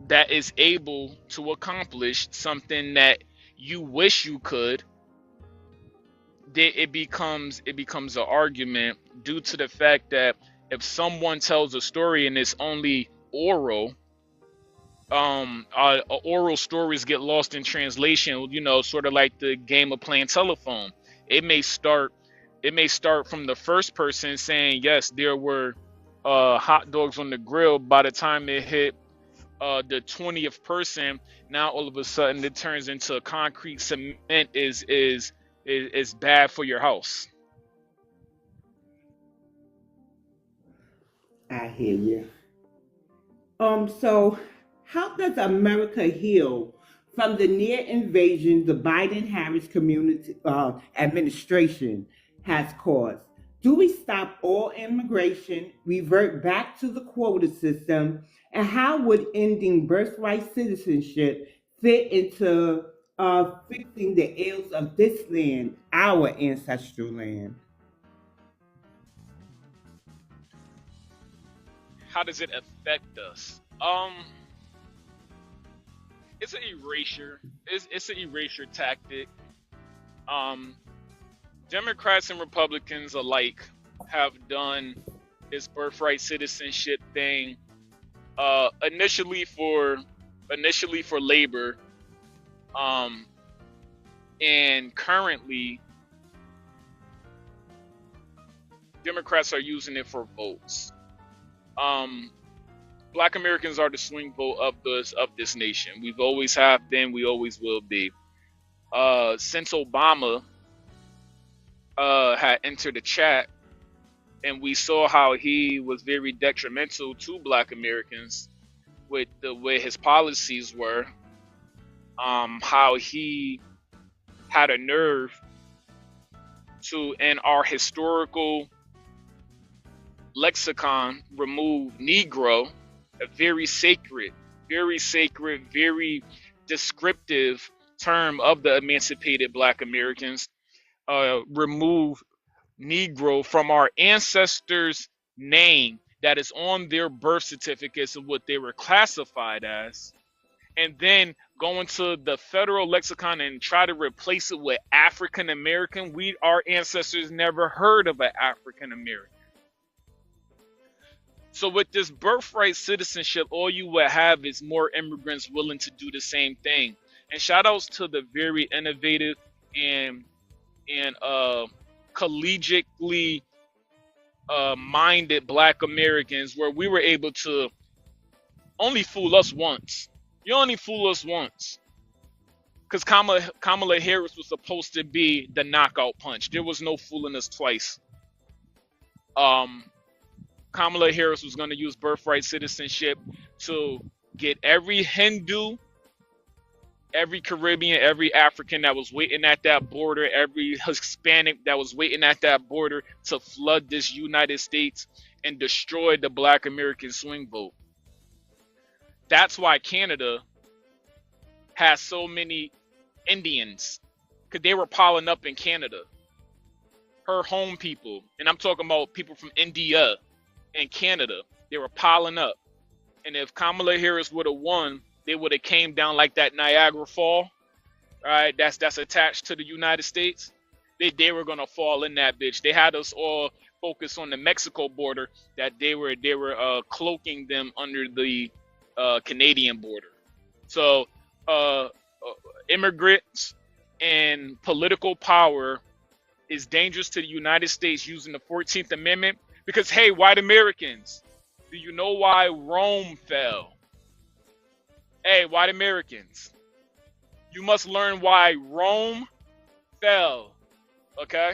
that is able to accomplish something that you wish you could, it becomes an argument due to the fact that if someone tells a story and it's only oral, oral stories get lost in translation. You know, sort of like the game of playing telephone. It may start, it may start from the first person saying yes, there were hot dogs on the grill. By the time it hit the 20th person, now all of a sudden it turns into concrete cement is bad for your house. I hear you. So how does America heal from the near invasion the Biden-Harris community administration has caused? Do we stop all immigration, revert back to the quota system, and how would ending birthright citizenship fit into fixing the ills of this land, our ancestral land? How does it affect us? It's an erasure. It's an erasure tactic. Um, Democrats and Republicans alike have done this birthright citizenship thing initially for labor, um, and currently Democrats are using it for votes. Black Americans are the swing vote of this nation. We've always have been. We always will be. Since Obama had entered the chat, and we saw how he was very detrimental to Black Americans with the way his policies were. How he had a nerve to, in our historical lexicon, remove Negro, a very sacred, very descriptive term of the emancipated Black Americans, remove Negro from our ancestors' name that is on their birth certificates of what they were classified as, and then go into the federal lexicon and try to replace it with African American. Our ancestors never heard of an African American. So with this birthright citizenship, all you would have is more immigrants willing to do the same thing. And shout outs to the very innovative and collegiately minded Black Americans, where we were able to only fool us once. You only fool us once. Because Kamala Harris was supposed to be the knockout punch. There was no fooling us twice. Kamala Harris was going to use birthright citizenship to get every Hindu, every Caribbean, every African that was waiting at that border, every Hispanic that was waiting at that border to flood this United States and destroy the Black American swing vote. That's why Canada has so many Indians, because they were piling up in Canada. Her home people, and I'm talking about people from India and Canada, they were piling up. And if Kamala Harris would have won, they would have came down like that Niagara Fall, right? That's attached to the United States. They were gonna fall in that bitch. They had us all focused on the Mexico border, that they were cloaking them under the Canadian border. So immigrants and political power is dangerous to the United States using the 14th Amendment. Because, hey, white Americans, do you know why Rome fell? Hey, white Americans, you must learn why Rome fell, okay?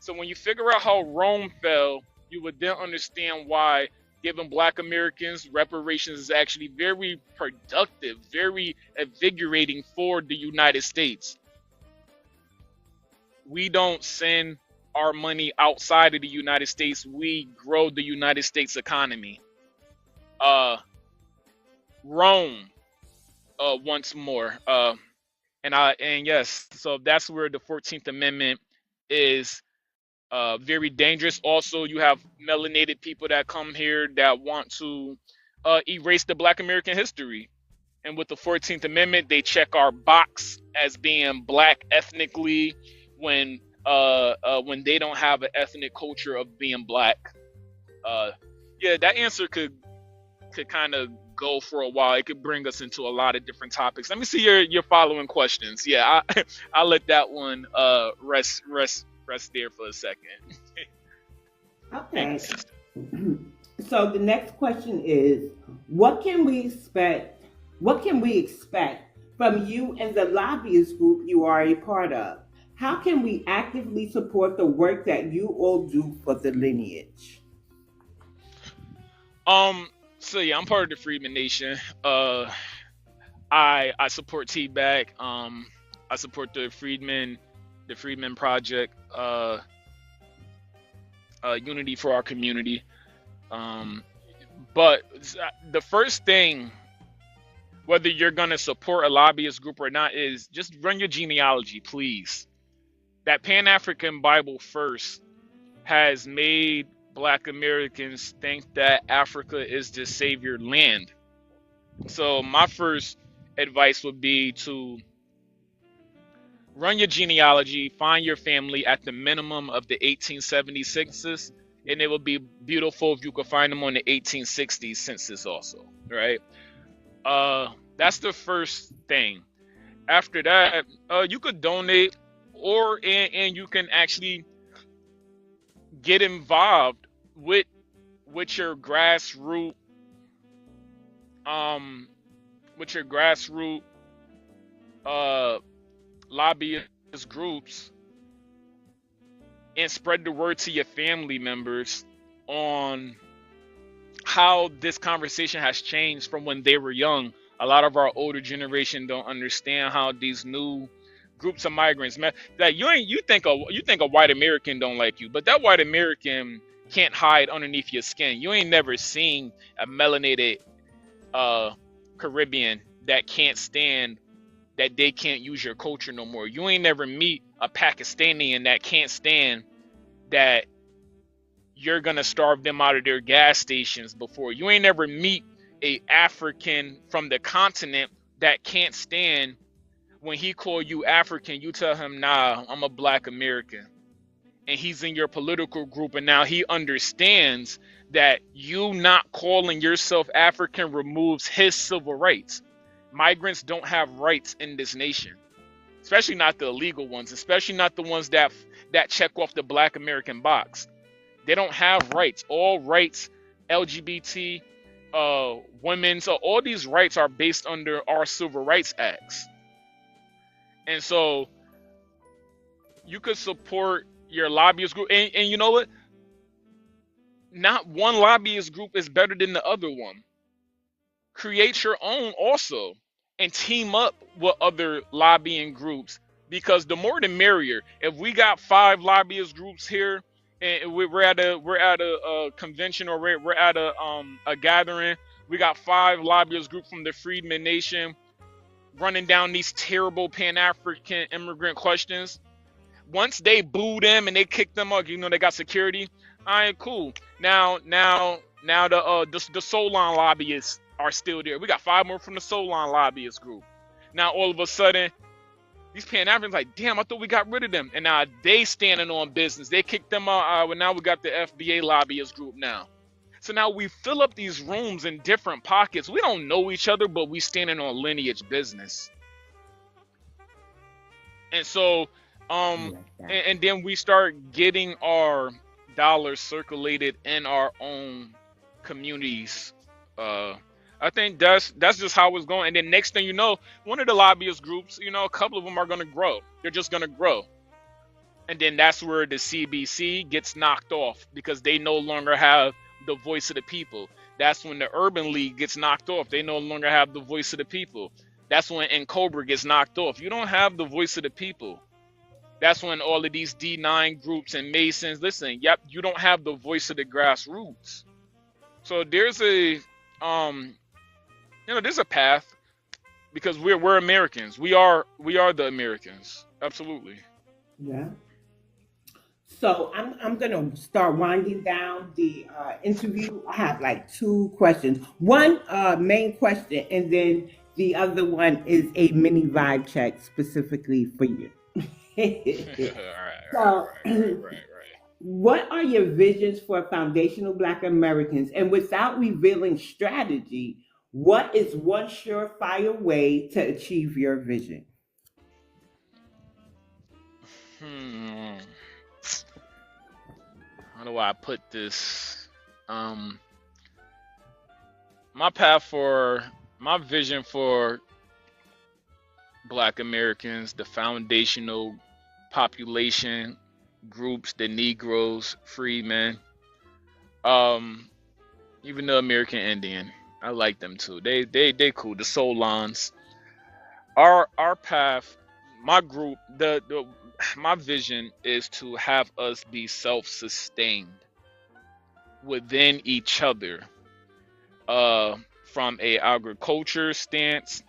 So when you figure out how Rome fell, you would then understand why giving Black Americans reparations is actually very productive, very invigorating for the United States. We don't send our money outside of the United States. We grow the United States economy. Rome, once more. And yes, so that's where the 14th Amendment is very dangerous. Also, you have melanated people that come here that want to erase the Black American history. And with the 14th Amendment, they check our box as being Black ethnically when they don't have an ethnic culture of being Black. Yeah, that answer could kind of go for a while. It could bring us into a lot of different topics. Let me see your following questions. Yeah, I'll let that one rest there for a second. Okay. So the next question is, what can we expect? What can we expect from you and the lobbyist group you are a part of? How can we actively support the work that you all do for the lineage? Um, so yeah, I'm part of the Freedmen Nation. I support T-Bag. I support the Freedmen Project. Unity for our community. Um, but the first thing, whether you're gonna support a lobbyist group or not, is just run your genealogy, please. That Pan African Bible first has made Black Americans think that Africa is the savior land. So my first advice would be to run your genealogy, find your family at the minimum of the 1870 census, and it would be beautiful if you could find them on the 1860 census also, right? That's the first thing. After that, you could donate, or and you can actually get involved with your grassroots um with your grassroots uh lobbyist groups, and spread the word to your family members on how this conversation has changed from when they were young. A lot of our older generation don't understand how these new groups of migrants, man, that you think a white American don't like you, but that white American can't hide underneath your skin. You ain't never seen a melanated uh Caribbean that can't stand that they can't use your culture no more. You ain't never meet a Pakistani that can't stand that you're gonna starve them out of their gas stations before. You ain't never meet a African from the continent that can't stand when he call you African, you tell him, nah, I'm a Black American. And he's in your political group, and now he understands that you not calling yourself African removes his civil rights. Migrants don't have rights in this nation, especially not the illegal ones, especially not the ones that check off the Black American box. They don't have rights. All rights, LGBT, women, so all these rights are based under our civil rights acts. And so you could support your lobbyist group, and you know what? Not one lobbyist group is better than the other one. Create your own also, and team up with other lobbying groups, because the more the merrier. If we got 5 lobbyist groups here, and we're at a convention, or we're at a gathering, we got 5 lobbyist groups from the Freedmen Nation running down these terrible Pan-African immigrant questions. Once they boo them and they kick them out, they got security. All right, cool. Now the Solon lobbyists are still there. We got 5 more from the Solon lobbyist group. Now all of a sudden, these Pan Africans like, damn, I thought we got rid of them, and now they standing on business. They kicked them out. Well, now we got the FBA lobbyist group now. So now we fill up these rooms in different pockets. We don't know each other, but we standing on lineage business. And so and then we start getting our dollars circulated in our own communities. I think that's just how it's going. And then next thing you know, one of the lobbyist groups, a couple of them are gonna grow. They're just gonna grow. And then that's where the CBC gets knocked off, because they no longer have the voice of the people. That's when the Urban League gets knocked off. They no longer have the voice of the people. That's when Cobra gets knocked off. You don't have the voice of the people. That's when all of these D9 groups and Masons, listen, yep, you don't have the voice of the grassroots. So there's there's a path, because we're Americans. We are the Americans. Absolutely. Yeah. So I'm gonna start winding down the interview. I have like 2 questions. One main question, and then the other one is a mini vibe check specifically for you. So, Right. what are your visions for foundational Black Americans? And without revealing strategy, what is one surefire way to achieve your vision? How do I put this? my vision for Black Americans, the foundational population groups, the Negroes, freedmen, um, even the American Indian. I like them too. They cool. The Solons. Our path, my group, the my vision is to have us be self-sustained within each other. From a agriculture stance,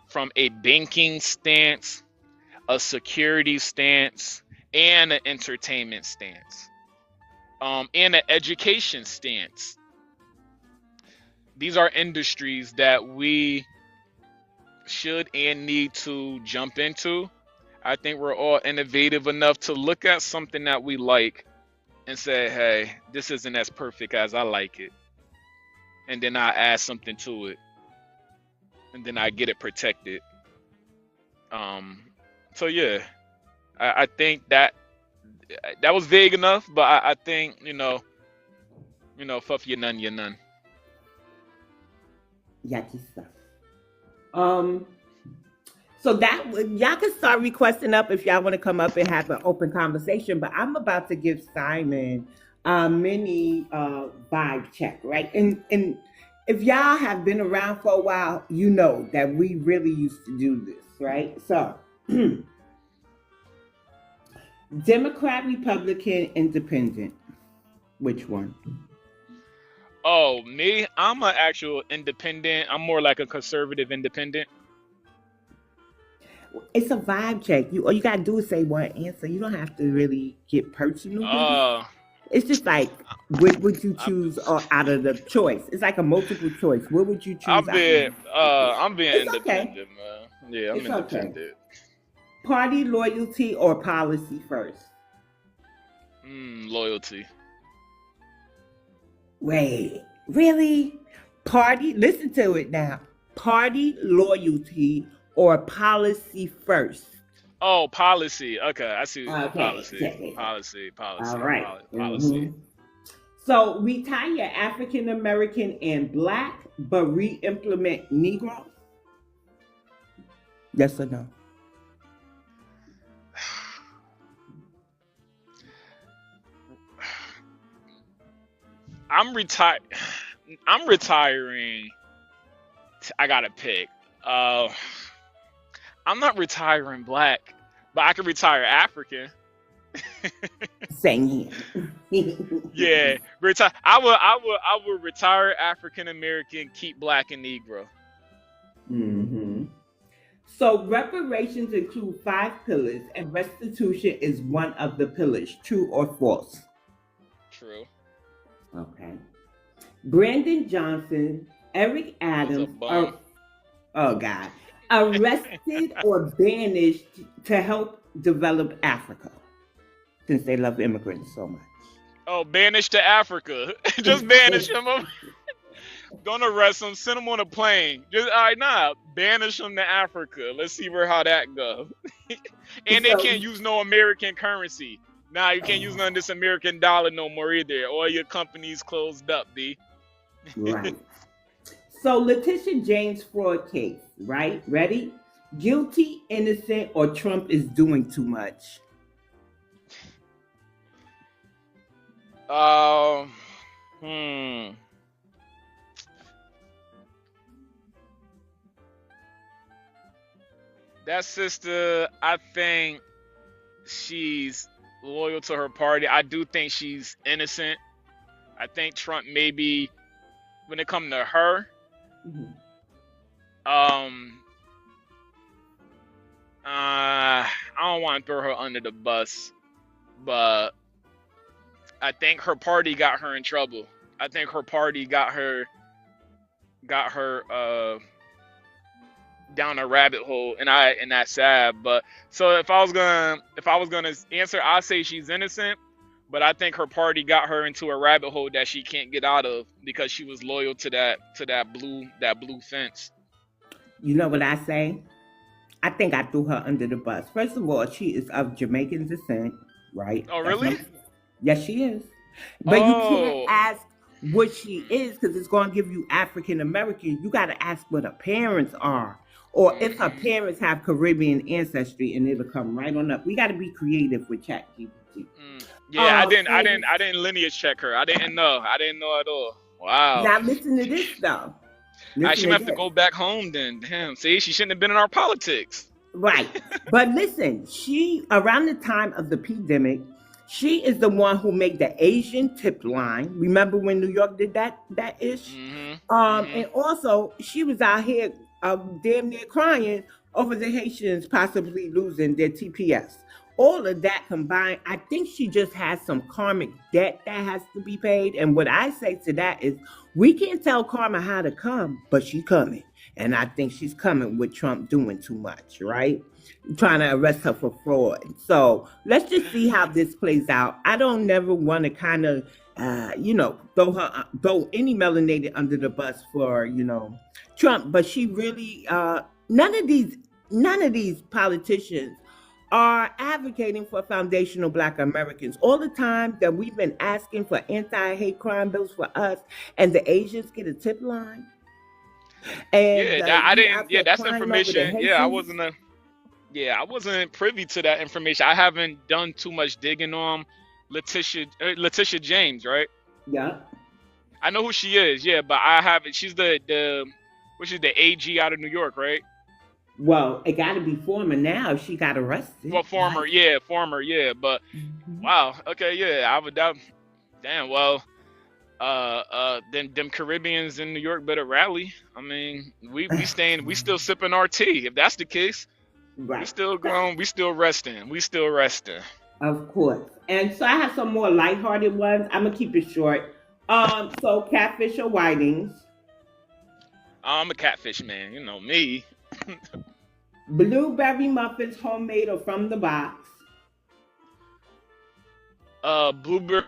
from a banking stance, a security stance, and an entertainment stance, and an education stance. These are industries that we should and need to jump into. I think we're all innovative enough to look at something that we like and say, hey, this isn't as perfect as I like it. And then I add something to it. And then I get it protected. So yeah, I think that was vague enough, but I think, fuck you none. Yucky stuff. So that y'all can start requesting up if y'all want to come up and have an open conversation. But I'm about to give Simon a mini vibe check, right? And if y'all have been around for a while, you know that we really used to do this, right? So Democrat, Republican, Independent. Which one? Oh, me? I'm an actual independent. I'm more like a conservative independent. It's a vibe check. All you gotta do is say one answer. You don't have to really get personal with it. It's just like, what would you choose out of the choice? It's like a multiple choice. What would you choose? I'm being It's independent, okay. man. Yeah, I'm It's independent. okay. Party loyalty or policy first? Loyalty. Wait, really? Party? Listen to it now. Party loyalty or policy first? Oh, policy. Okay, I see. Okay. Policy. All right. Policy. So retire African American and Black, but re-implement Negro? Yes or no? I'm retiring. I gotta pick. I'm not retiring Black, but I can retire African. Same here. Yeah, retire. I would retire African American, keep Black and Negro. So reparations include 5 pillars, and restitution is one of the pillars. True or false? True. Okay. Brandon Johnson, Eric Adams, arrested or banished to help develop Africa, since they love immigrants so much. Oh, banished to Africa. Just banish them. Don't arrest them. Send them on a plane. Banish them to Africa. Let's see how that goes. And they can't use no American currency. Nah, you can't use none of this American dollar no more either. All your companies closed up, B. Right. So Letitia James fraud case, right? Ready? Guilty, innocent, or Trump is doing too much? That sister, I think she's loyal to her party. I do think she's innocent. I think Trump maybe, when it comes to her, I don't want to throw her under the bus, but I think her party got her in trouble. I think her party got her down a rabbit hole, and that's sad. But so if I was gonna answer, I'd say she's innocent, but I think her party got her into a rabbit hole that she can't get out of because she was loyal to that blue fence. You know what I say? I think I threw her under the bus. First of all, she is of Jamaican descent, right? Oh, really? Yes, she is. But you can't ask what she is, because it's going to give you African American. You got to ask what her parents are, or if her parents have Caribbean ancestry, and it'll come right on up. We got to be creative with ChatGPT. Yeah, I didn't lineage check her. I didn't know at all. Wow. Now listen to this though. She might have to go back home then. Damn. See, she shouldn't have been in our politics. Right. But listen, she, around the time of the pandemic, she is the one who made the Asian tip line. Remember when New York did that ish? And also she was out here damn near crying over the Haitians possibly losing their TPS. All of that combined, I think she just has some karmic debt that has to be paid. And what I say to that is, we can't tell karma how to come, but she's coming. And I think she's coming with Trump doing too much, right? Trying to arrest her for fraud. So let's just see how this plays out. I don't never want to kind of, throw any melanated under the bus for, Trump. But she really, none of these politicians are advocating for foundational Black Americans. All the time that we've been asking for anti-hate crime bills for us, and the Asians get a tip line. And that's information. I wasn't privy to that information. I haven't done too much digging on Letitia James, right? Yeah. I know who she is, but I haven't. She's the AG out of New York, right? Well, it got to be former now. She got arrested. Well, former, but wow, okay, I would doubt. Damn, well, then them Caribbeans in New York better rally. I mean, we still sipping our tea. If that's the case, right. We still grown, we still resting. Of course. And so I have some more lighthearted ones. I'm gonna keep it short. So catfish or whitings? I'm a catfish man. You know me. Blueberry muffins, homemade or from the box? Blueberry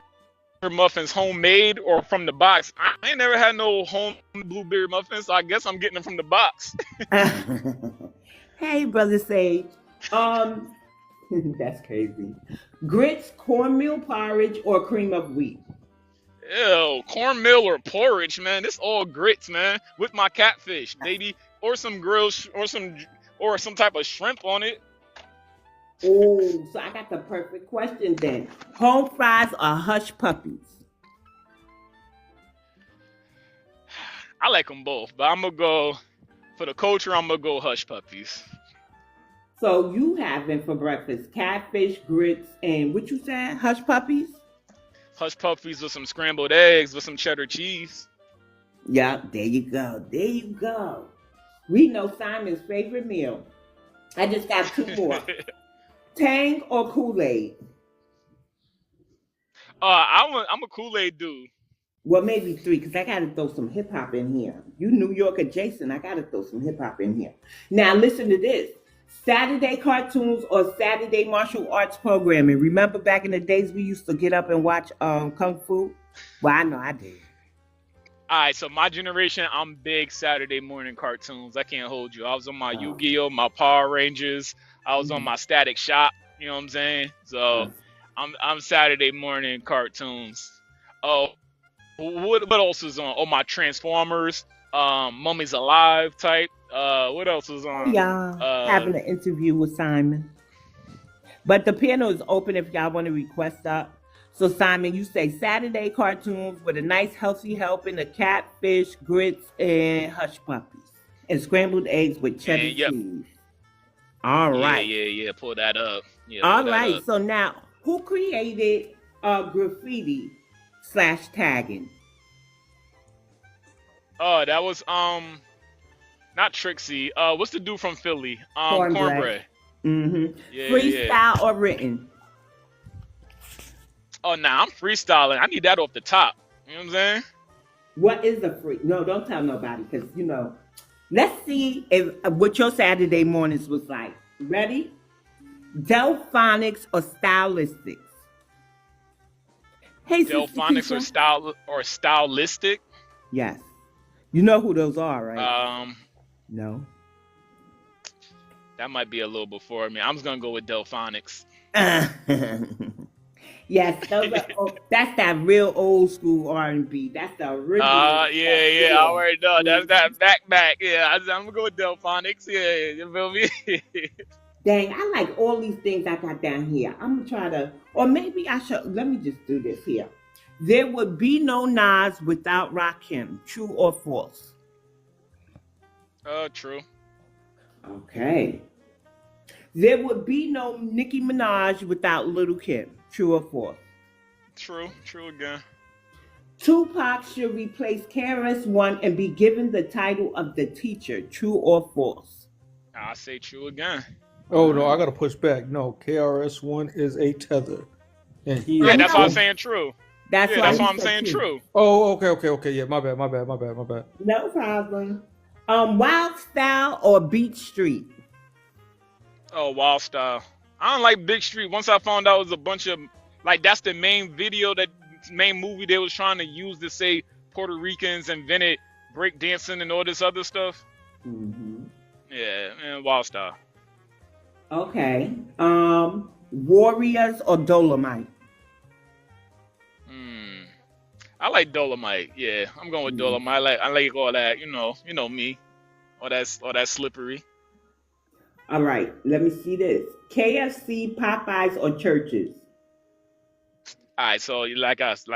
muffins, homemade or from the box? I ain't never had no home blueberry muffins, so I guess I'm getting them from the box. Hey, Brother Sage. That's crazy. Grits, cornmeal porridge, or cream of wheat? Ew, cornmeal or porridge, man. This all grits, man. With my catfish, baby. Or some grilled, or some type of shrimp on it. Oh, so I got the perfect question then. Home fries or hush puppies? I like them both, but I'm gonna go for the culture. I'm gonna go hush puppies. So you having for breakfast catfish, grits, and what you said? Hush puppies? Hush puppies with some scrambled eggs with some cheddar cheese. Yeah, there you go. There you go. We know Simon's favorite meal. I just got two more. Tang or Kool-Aid? I'm a Kool-Aid dude. Well, maybe three, because I got to throw some hip-hop in here. You New York adjacent, I got to throw some hip-hop in here. Now, listen to this. Saturday cartoons or Saturday martial arts programming. Remember back in the days we used to get up and watch Kung Fu? Well, I know I did. All right, so my generation, I'm big Saturday morning cartoons. I can't hold you. I was on my Yu-Gi-Oh, my Power Rangers. I was on my Static Shock. You know what I'm saying? So I'm Saturday morning cartoons. Oh, what else is on? Oh, my Transformers, Mummies Alive type. What else is on? Yeah, having an interview with Simon. But the panel is open if y'all want to request up. So Simon, you say Saturday cartoons with a nice healthy helping of catfish, grits, and hush puppies. And scrambled eggs with cheddar cheese. All right. Yeah. Pull that up. Yeah, all right. So now, who created graffiti /tagging? Oh, that was not Trixie. What's the dude from Philly? Cornbread. Mm-hmm. Yeah, freestyle or written? Oh, nah, I'm freestyling. I need that off the top. You know what I'm saying? What is the free? No, don't tell nobody, because let's see what your Saturday mornings was like. Ready? Delphonics or stylistics? Hey, Delphonics or stylistic? Yes. You know who those are, right? No. That might be a little before me. I'm just gonna go with Delphonics. Yes, those are. Oh, that's that real old school R&B. That's the original stuff. Yeah, I Yeah. already know. That's Mhm. that back. Yeah, I'm gonna go with Delphonics. Yeah, you feel me? Dang, I like all these things I got down here. I'm gonna try to, or maybe I should. Let me just do this here. There would be no Nas without Rakim. True or false? True. Okay. There would be no Nicki Minaj without Little Kim. True or false? True again. Tupac should replace KRS-One and be given the title of the teacher. True or false? I say true again. Oh no, I gotta push back. No, KRS-One is a tether, and he I Yeah, is. that's why I'm know. saying true. That's Yeah, why that's he why I'm said saying true. true. Oh, okay. Yeah, my bad. No problem. Wild Style or Beach Street? Oh, Wild Style. I don't like Big Street. Once I found out it was a bunch of like that's the main video, that main movie they was trying to use to say Puerto Ricans invented break dancing and all this other stuff. Mm-hmm. Yeah, man, Wild Style. Okay. Warriors or Dolomite? Hmm. I like Dolomite. Yeah, I'm going with Mm. Dolomite. I like all that. You know me. All that slippery. All right. Let me see this. KFC, Popeyes, or Churches? All right, so like us,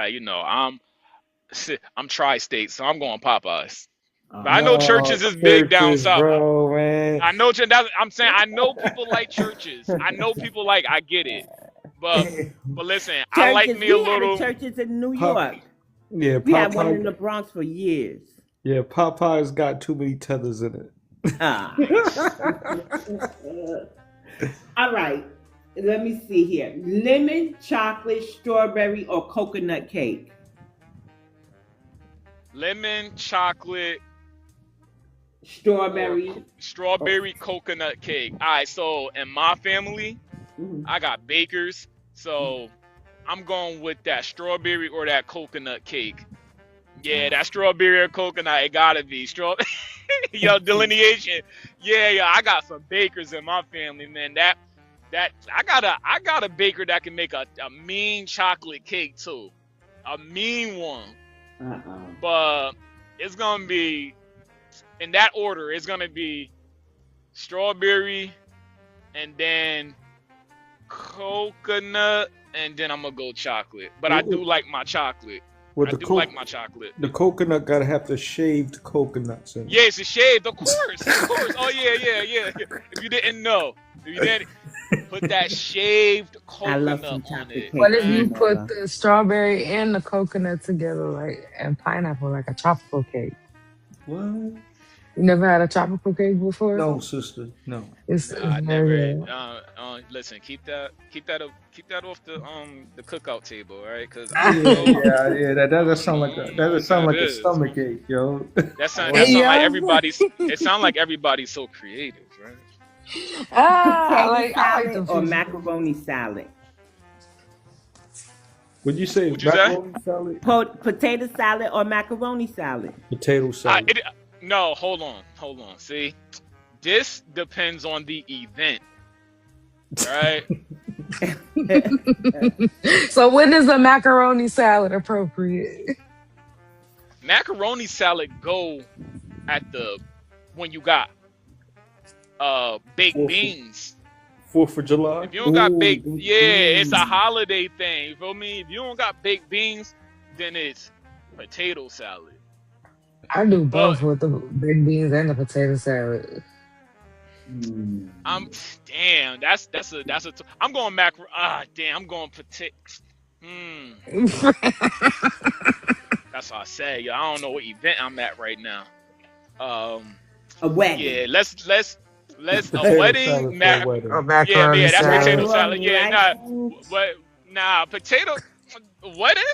I'm tri-state, so I'm going Popeyes. But I know No, churches is big down churches, south. bro, man. I know I'm saying I know people like churches. I know people like. I get it. But listen, I like Churches. me a We had a little. churches in New Pop, York. yeah, We had one in the Popeye. Bronx for years. Yeah, Popeye's got too many tethers in it. Ah. Nice. All right. Let me see here. Lemon, chocolate, strawberry, or coconut cake? Lemon, chocolate, or Strawberry. strawberry coconut cake. All right, so in my family, Mhm. I got bakers, so I'm going with that strawberry or that coconut cake. Yeah, that strawberry or coconut, it gotta be straw. Yo, delineation. Yeah, I got some bakers in my family, man. That I got a baker that can make a mean chocolate cake too, a mean one. Uh-uh. But it's gonna be in that order. It's gonna be strawberry, and then coconut, and then I'm gonna go chocolate. But I do like my chocolate. With I the do like my chocolate. the coconut gotta have the shaved coconuts in it. Yeah, it's a shade, of course, of course. Oh yeah. If you didn't know, if you didn't put that shaved I love some coconut on chocolate it, cake. What if you man. put the strawberry and the coconut together, like and pineapple, like a tropical cake? What? You never had a tropical cake before? No, sister, no. It's Nah, I very never. good. Listen, keep that off the cookout table, all right? Cause I Yeah, don't know, yeah. That I doesn't don't sound know, like I don't that know doesn't what sound that like a is. stomach ache, yo. That sound like Yeah. everybody's. It sound like everybody's so creative, right? I Potato like salad the or fusion. macaroni salad? Would you say What you say? macaroni salad? Potato salad or macaroni salad? Potato salad. No, hold on. See, this depends on the event, right? So when is a macaroni salad appropriate? Macaroni salad go at when you got baked Fourth, beans. 4th of July. If you don't got Ooh, baked, baked yeah, it's a beans. holiday thing. You feel me? If you don't got baked beans, then it's potato salad. I do But both with the baked beans and the potato salad. Mm. damn, I'm going I'm going potato. That's what I say. Yo, I don't know what event I'm at right now. A wedding. Yeah, let's a Potato wedding. salad for a Or wedding. macaroni Yeah, that's potato salad. salad. Macaroni, Yeah, right? potato wedding.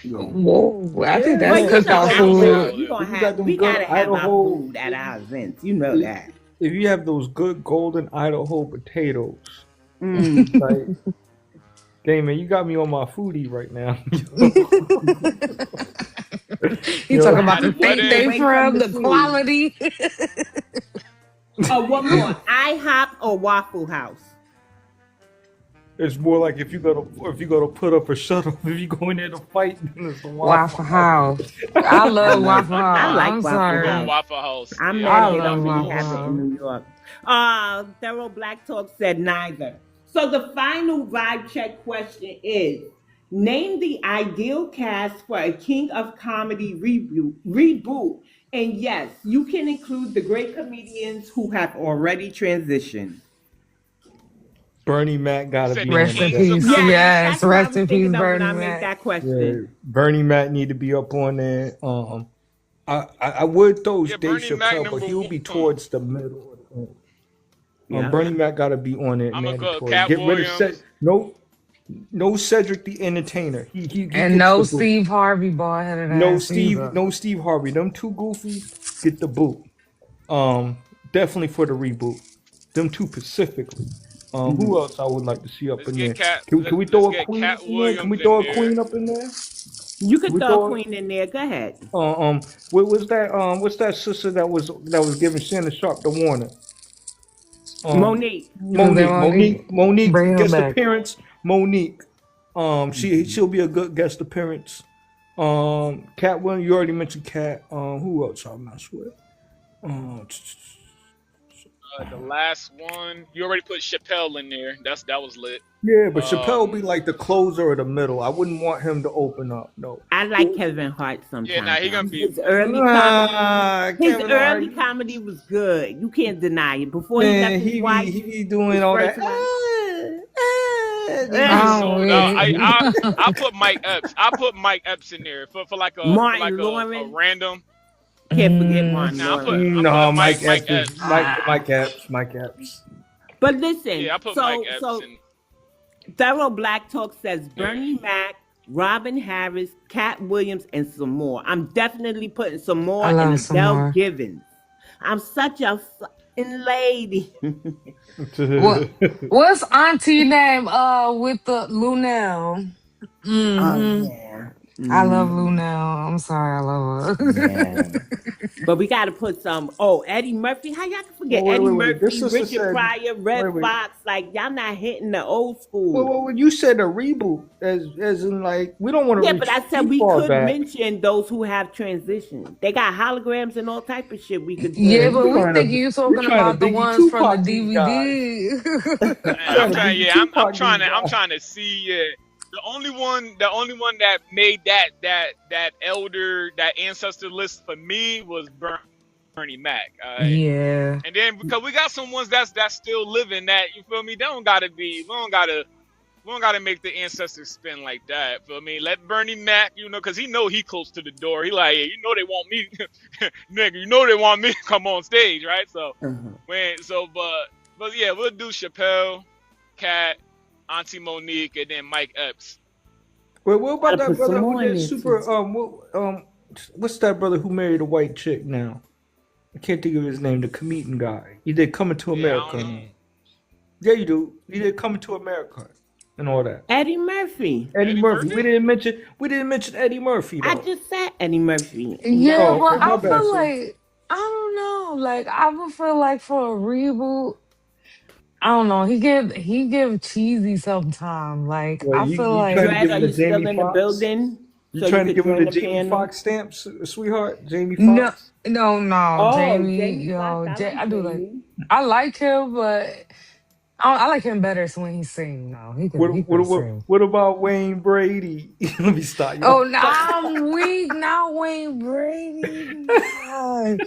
Yeah. Whoa, I think Well, that's Yeah, you know cookout how potato we food. we salad. gonna If you got have them we good gotta have our Idaho, food at our events. You know that. if you have those good golden Idaho potatoes, Mm. like, dang man, you got me on my foodie right now. You Yo, talking I about had a the state wedding. they Away from from, the the food. quality. Oh, one more. IHOP or Waffle House? It's more like if you go to put up a shuttle, if you go in there to fight, then it's the Waffle Waffle House. House. I I love like Waffle I House. like I'm Waffle I'm going sorry. House. Waffle House. I'm Yeah, mad I they love don't really Waffle have it in House. New York. Thorough Black Talk said neither. So the final vibe check question is: name the ideal cast for a King of Comedy reboot. And yes, you can include the great comedians who have already transitioned. Bernie Mac you gotta said be the on Rest it. in kings of peace. Yes, comedy. Yes. that's what I Rest was in peace, thinking of when Bernie I made Mac. that Yeah, question. Bernie Mac need to be up on there. I would throw Yeah, Dave Bernie Mac Chappelle, but number he'll be one. towards the middle. Yeah. Bernie Mac gotta be on it, I'm gonna go mandatory. Cat Get rid of Williams. no Cedric the Entertainer. He And gets the no boot. Steve Harvey bald headed ass either. No Steve Harvey. Them two goofies get the boot. Definitely for the reboot. Them two specifically. Who else I would like to see up Let's in get there? Cat. Can we Let's throw a get queen Cat up in there? Can we Williams in throw a there. queen up in there? You Can could we throw a throw? queen in there. Go ahead. What was that? What's that sister that was giving Shannon Sharp the warning? Monique. Because they want to bring Monique him guest back. appearance. Monique. She'll be a good guest appearance. Cat Williams, you already mentioned Cat. Who else I mess with? The last one, you already put Chappelle in there. That was lit. Yeah, but Chappelle will be Um, like the closer of the middle. I wouldn't want him to open up. No. I like Kevin Hart yeah, nah, sometimes he now. gonna be. His Kevin early Hart. comedy was good. You can't deny it. Before he left Man, his wife, he be doing his all that. first wife. He was Oh, so. wait. I put Mike Epps. I put Mike Epps in there for Martin a Lawrence. random. Can't forget Martin Nah, Lawrence. I put No, Mike Epps. Mike Epps. But listen, Yeah, I put Mike Epps so in. Thorough Black Talk says Yeah. Bernie Mac, Robin Harris, Cat Williams, and some more. I'm definitely putting some I more and love some Adele more. Givens. I'm such a fucking lady. What's auntie name? With the Lunel. Oh yeah. I love Lunel. I'm sorry, I love her. Yeah. But we got to put some. Oh, Eddie Murphy. How y'all can forget Wait, Eddie wait, wait. This Murphy, sister Richard said. Pryor, Red Wait. Fox? Like y'all not hitting the old school. Well, you said a reboot, as in like we don't want to Yeah, reach but I said too we far could back. mention those who have transitioned. They got holograms and all type of shit we could Yeah, do. but we think you We're talking trying to about the Biggie ones from the Tupac these guys. DVD. Man, Trying to Biggie I'm Tupac trying these to. I'm guys. trying to see. The only one that made that elder that ancestor list for me was Bernie Mac. All right. Yeah. And then because we got some ones that's still living that, you feel me? They don't gotta be. We don't gotta make the ancestors spin like that. Feel me? Let Bernie Mac, because he close to the door. He like, yeah, they want me, nigga. They want me to come on stage, right? So but yeah, we'll do Chappelle, Cat, Auntie Monique, and then Mike Epps. Wait, what about Gotta that put some brother more who in did there, super? too. What's that brother who married a white chick now? I can't think of his name. The comedian guy. He did Coming to Yeah, I America. don't know. Yeah, you do. He did Coming to America and all that. Eddie Murphy. Eddie Eddie Murphy. Murphy? We didn't mention Eddie Murphy though. I just said Eddie Murphy. Yeah, Oh, but okay, my I bad, feel sis. like I don't know. Like I would feel like for a reboot, I don't know. He give cheesy sometimes. Like Well, I you feel you trying to like Dred, give are him the you still Jamie in the Foxx? building? You So you trying to could give him join the the Jamie panel? Foxx stamps, sweetheart? Jamie no, Foxx. no, Oh, Jamie. Jamie Foxx. I like I do like. Jamie. I like him, but I like him better when he sing. No, he could sing. What about Wayne Brady? Let me stop you. Oh, no, I'm weak now, Wayne Brady. God.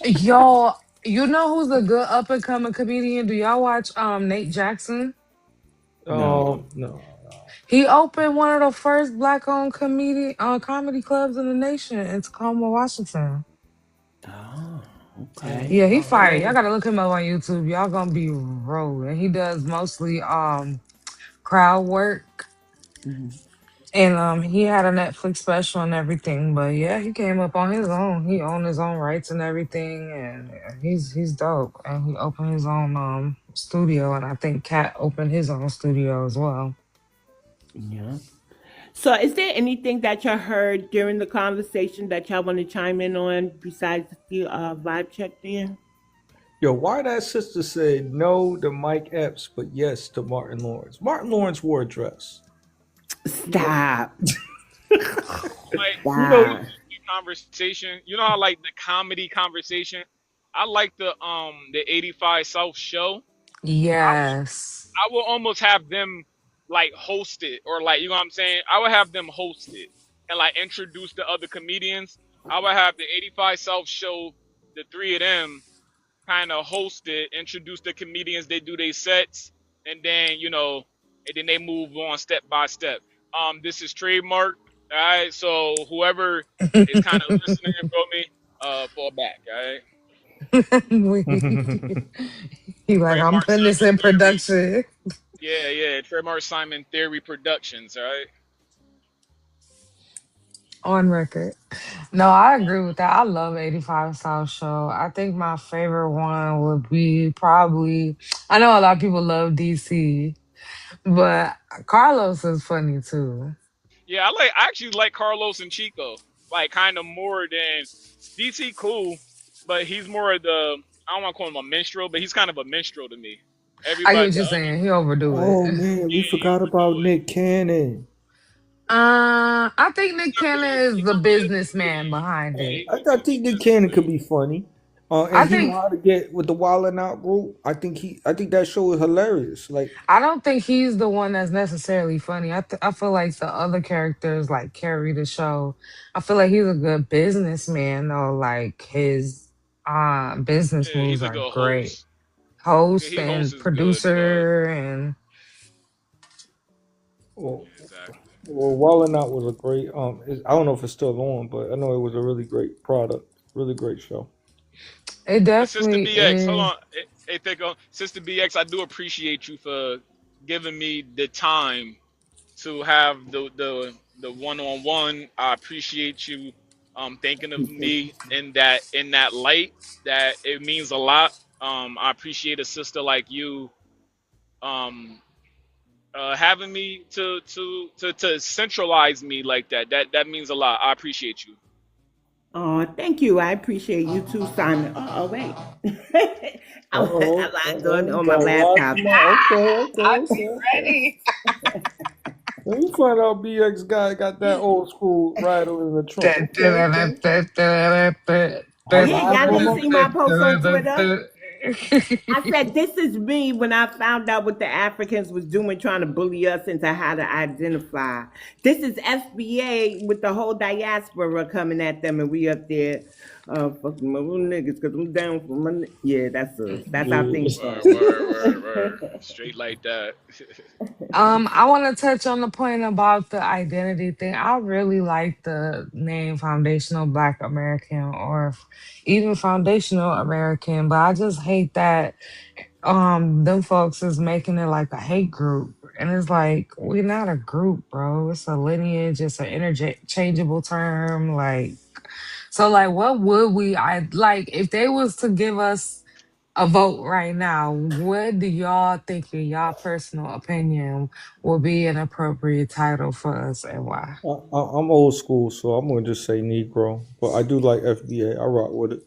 Yo, you know who's a good up and coming comedian? Do y'all watch Nate Jackson? No. No. He opened one of the first black owned comedy clubs in the nation in Tacoma, Washington. Oh, okay. Yeah, he All fired. Y'all right. gotta look him up on YouTube. Y'all gonna be rolling. He does mostly crowd work. Mhm. And he had a Netflix special and everything, but yeah, he came up on his own. He owned his own rights and everything, and he's dope. And he opened his own studio, and I think Cat opened his own studio as well. Yeah. So, is there anything that y'all heard during the conversation that y'all want to chime in on besides the vibe check there? Yo, why that sister said no to Mike Epps, but yes to Martin Lawrence? Martin Lawrence wore a dress. Stop. Like, You know, Stop. the conversation. You know how like the comedy conversation. I like the 85 South show. Yes. I will almost have them like host it, or like, you know what I'm saying. I would have them host it and like introduce the other comedians. I would have the 85 South show, the three of them kind of host it, introduce the comedians, they do their sets, and then and then they move on step by step. This is trademark. All right, so whoever is kind of listening for me, fall back. All right, He like, I'm trademark putting this Simon in Theory. production Yeah, yeah, trademark Simon Theory Productions. All right. on record. No, I agree with that. I love 85 South Show. I think my favorite one would be probably, I know a lot of people love DC, but Carlos is funny too. Yeah, I actually like Carlos and Chico, like kind of more than DT. Cool, but he's more of the, I don't want to call him a minstrel, but he's kind of a minstrel to me. I get Everybody, what the you're other, saying. He overdo it. oh man, we yeah, he forgot overdo about it. Nick Cannon. I think Nick Not Cannon really, is he's the not really a businessman comedian. behind Yeah, it. I think Nick Cannon could be funny. I And he know think how to get with the Wildin' Out group. I think that show is hilarious. Like, I don't think he's the one that's necessarily funny. I feel like the other characters like carry the show. I feel like he's a good businessman though. Like his business Yeah, moves he's a are good great. host. Yeah, Host he hosts and is good, but producer and well, yeah, exactly. Wildin' Out was a great. I don't know if it's still on, but I know it was a really great product, really great show. it And Sister definitely BX, hold is. on, hey, think on Sister BX. I do appreciate you for giving me the time to have the one on one. I appreciate you thinking of me in that light. That it means a lot. I appreciate a sister like you um having me to centralize me like that. That means a lot. I appreciate you. Oh, thank you. I appreciate you too, Simon. Oh, wait. Uh-oh, I'm doing it uh-oh, on my gotta watch laptop. him out. I Okay, be okay. ready. Let me find out BX guy got that old school rattle in the trunk. Okay, okay. I'll Yeah, y'all him didn't up. see my post on Twitter. I said, this is me when I found out what the Africans was doing, trying to bully us into how to identify. This is FBA with the whole diaspora coming at them, and we up there, fucking my little niggas, because I'm down for my. Yeah, that's us. That's our Yeah. theme Word, song. word, word, word. Straight like that. I want to touch on the point about the identity thing. I really like the name Foundational Black American or even Foundational American, but I just hate that them folks is making it like a hate group. And it's like we're not a group, bro. It's a lineage, it's an interchangeable term. Like so like what would we I like if they was to give us a vote right now, what do y'all think, in y'all personal opinion, will be an appropriate title for us and why? I'm old school, so I'm gonna just say Negro. But I do like FBA. I rock with it.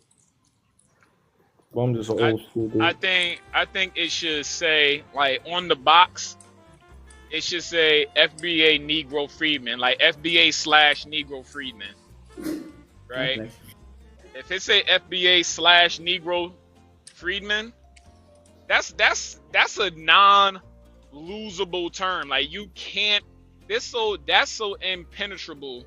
But I'm just an I old school I dude. think I think it should say like on the box. It should say FBA Negro Freedmen, like FBA slash Negro Freedmen, God right? bless If it say FBA slash Negro Freedmen, that's a non-losable term. Like you can't. That's so impenetrable.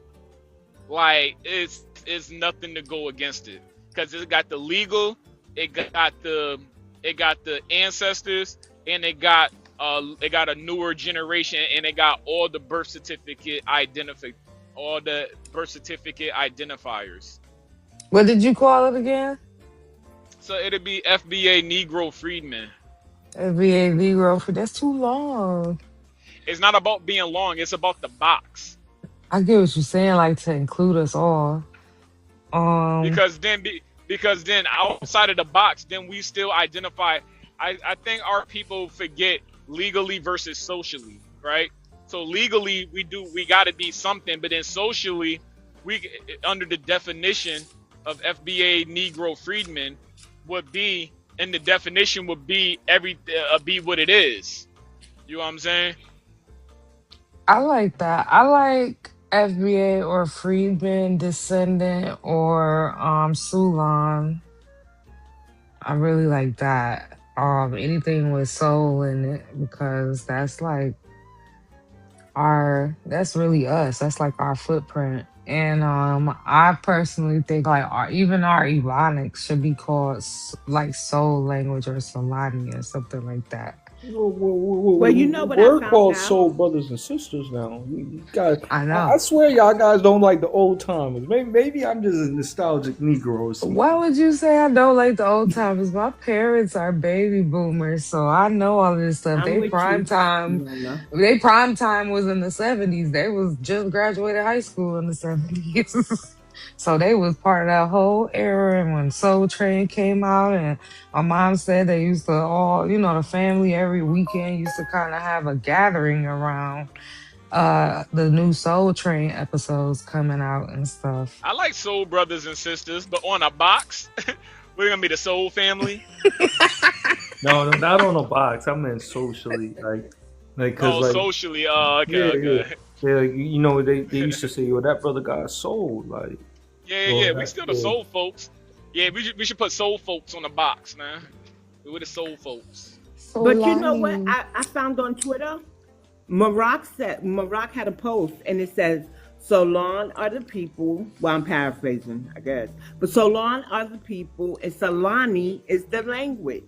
Like it's nothing to go against it because it got the legal, it got the it got the ancestors, and it got a newer generation, and it got all the birth certificate identifiers. What did you call it again? So it'll be FBA Negro Freedmen. FBA Negro. That's too long. It's not about being long. It's about the box. I get what you're saying, like to include us all. Um, Because because then outside of the box, then we still identify. I think our people forget legally versus socially, right? So legally we got to be something, but then socially we under the definition of FBA Negro Freedmen would be and the definition would be be what it is. You know what I'm saying? I like that. I like FBA or Freedmen descendant or Sulan. I really like that. Anything with soul in it because that's like that's really us. That's like our footprint. And I personally think like even our Ebonics should be called like soul language or Solani or something like that. Well, you know what I We're found called out? soul brothers and sisters now. You guys, I I know. swear y'all guys don't like the old timers. Maybe I'm just a nostalgic Negro or Why something. would you say I don't like the old timers? My parents are baby boomers, so I know all this stuff. I'm with you. They prime time was in the 70s. They was just graduated high school in the 70s. So they was part of that whole era. And when Soul Train came out, and my mom said they used to all, the family every weekend used to kind of have a gathering around the new Soul Train episodes coming out and stuff. I like soul brothers and sisters, but on a box, we're gonna be the soul family. No, not on a box. I meant socially, cause Oh, socially. Oh, okay, yeah, yeah, okay. yeah. They used to say, "Yo, that brother got soul." Yeah. We still the soul folks. Yeah, we should put soul folks on the box, man. We're the soul folks. But you know what? Solani. I found on Twitter, Maroc had a post and it says, "So long are the people." Well, I'm paraphrasing, I guess. But so long are the people, and Solani is the language.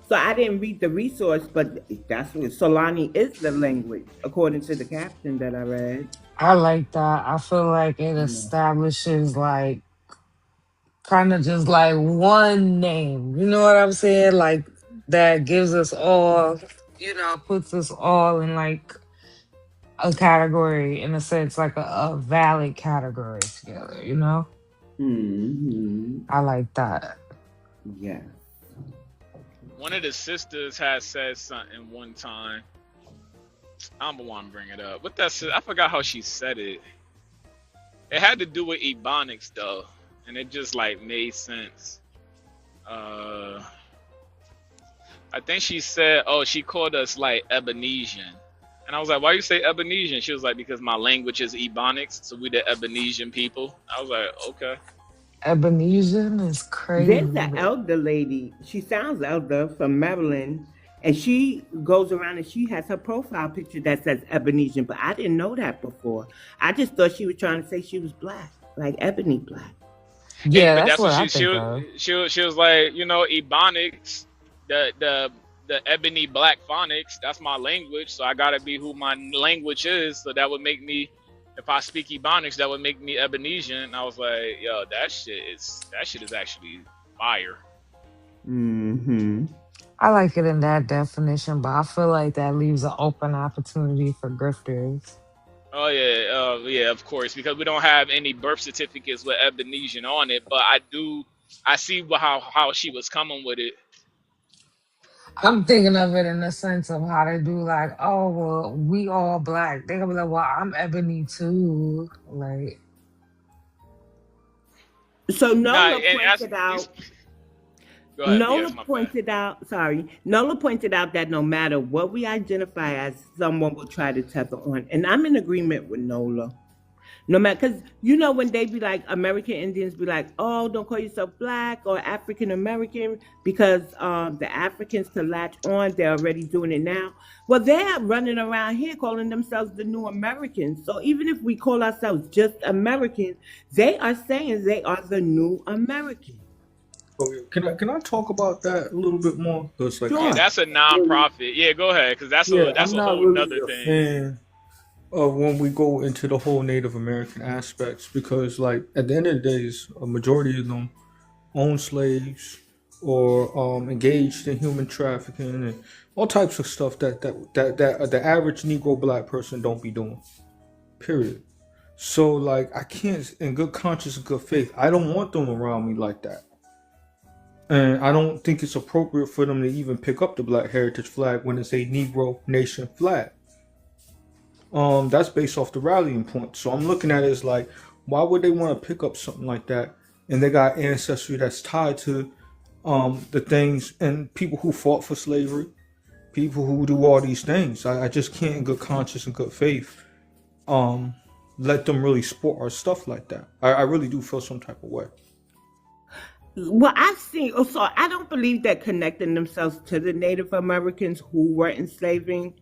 So I didn't read the resource, but that's what Solani is the language, according to the caption that I read. I like that. I feel like it Yeah. establishes like kind of just like one name. You know what I'm saying? Like that gives us all, puts us all in like a category in a sense, like a valid category together. Hmm. I like that. Yeah. One of the sisters has said something one time. I don't want to bring it up. What that I forgot how she said it. It had to do with Ebonics though, and it just like made sense. Uh, I think she said, "Oh, she called us like Ebonesian," and I was like, "Why you say Ebonesian?" She was like, "Because my language is Ebonics, so we the Ebonesian people." I was like, "Okay." Ebenesian is There's an crazy. elder lady. She sounds elder from Maryland. And she goes around and she has her profile picture that says Ebenesian, but I didn't know that before. I just thought she was trying to say she was black, like ebony black. Yeah, But that's that's what what I she think was of. she was, she was like, Ebonics, the ebony black phonics. That's my language, so I gotta be who my language is. So that would make me, if I speak Ebonics, that would make me Ebonesian. And I was like, yo, that shit is actually fire. Mm-hmm. I like it in that definition, but I feel like that leaves an open opportunity for grifters. Oh yeah, yeah, of course, because we don't have any birth certificates with Ebonesian on it. But I see how she was coming with it. I'm thinking of it in the sense of how they do like, oh well, we all black. They gonna be like, well, I'm ebony too. Like, So Nah, Nola and that's pointed out go ahead, Nola BS, my bad. pointed out, sorry, Nola pointed out that no matter what we identify as, someone will try to tether on. And I'm in agreement with Nola. No matter, because when they be like, American Indians be like, oh, don't call yourself black or African American because the Africans to latch on, they're already doing it now. Well, they're running around here calling themselves the new Americans. So even if we call ourselves just Americans, they are saying they are the new Americans. Okay, can I talk about that a little bit more? Because Yeah, Sure. that's a non-profit. Yeah, go ahead, because that's I'm a not whole really nother a thing. fan of when we go into the whole Native American aspects because, like, at the end of the day, a majority of them own slaves or engaged in human trafficking and all types of stuff that the average Negro black person don't be doing. Period. So, like, I can't, in good conscience and good faith, I don't want them around me like that. And I don't think it's appropriate for them to even pick up the Black Heritage flag when it's a Negro Nation flag. That's based off the rallying point. So I'm looking at it as like, why would they want to pick up something like that? And they got ancestry that's tied to the things and people who fought for slavery, people who do all these things. I just can't, in good conscience and good faith, let them really sport our stuff like that. I really do feel some type of way. Well, I've seen, so I don't believe that connecting themselves to the Native Americans who were enslaving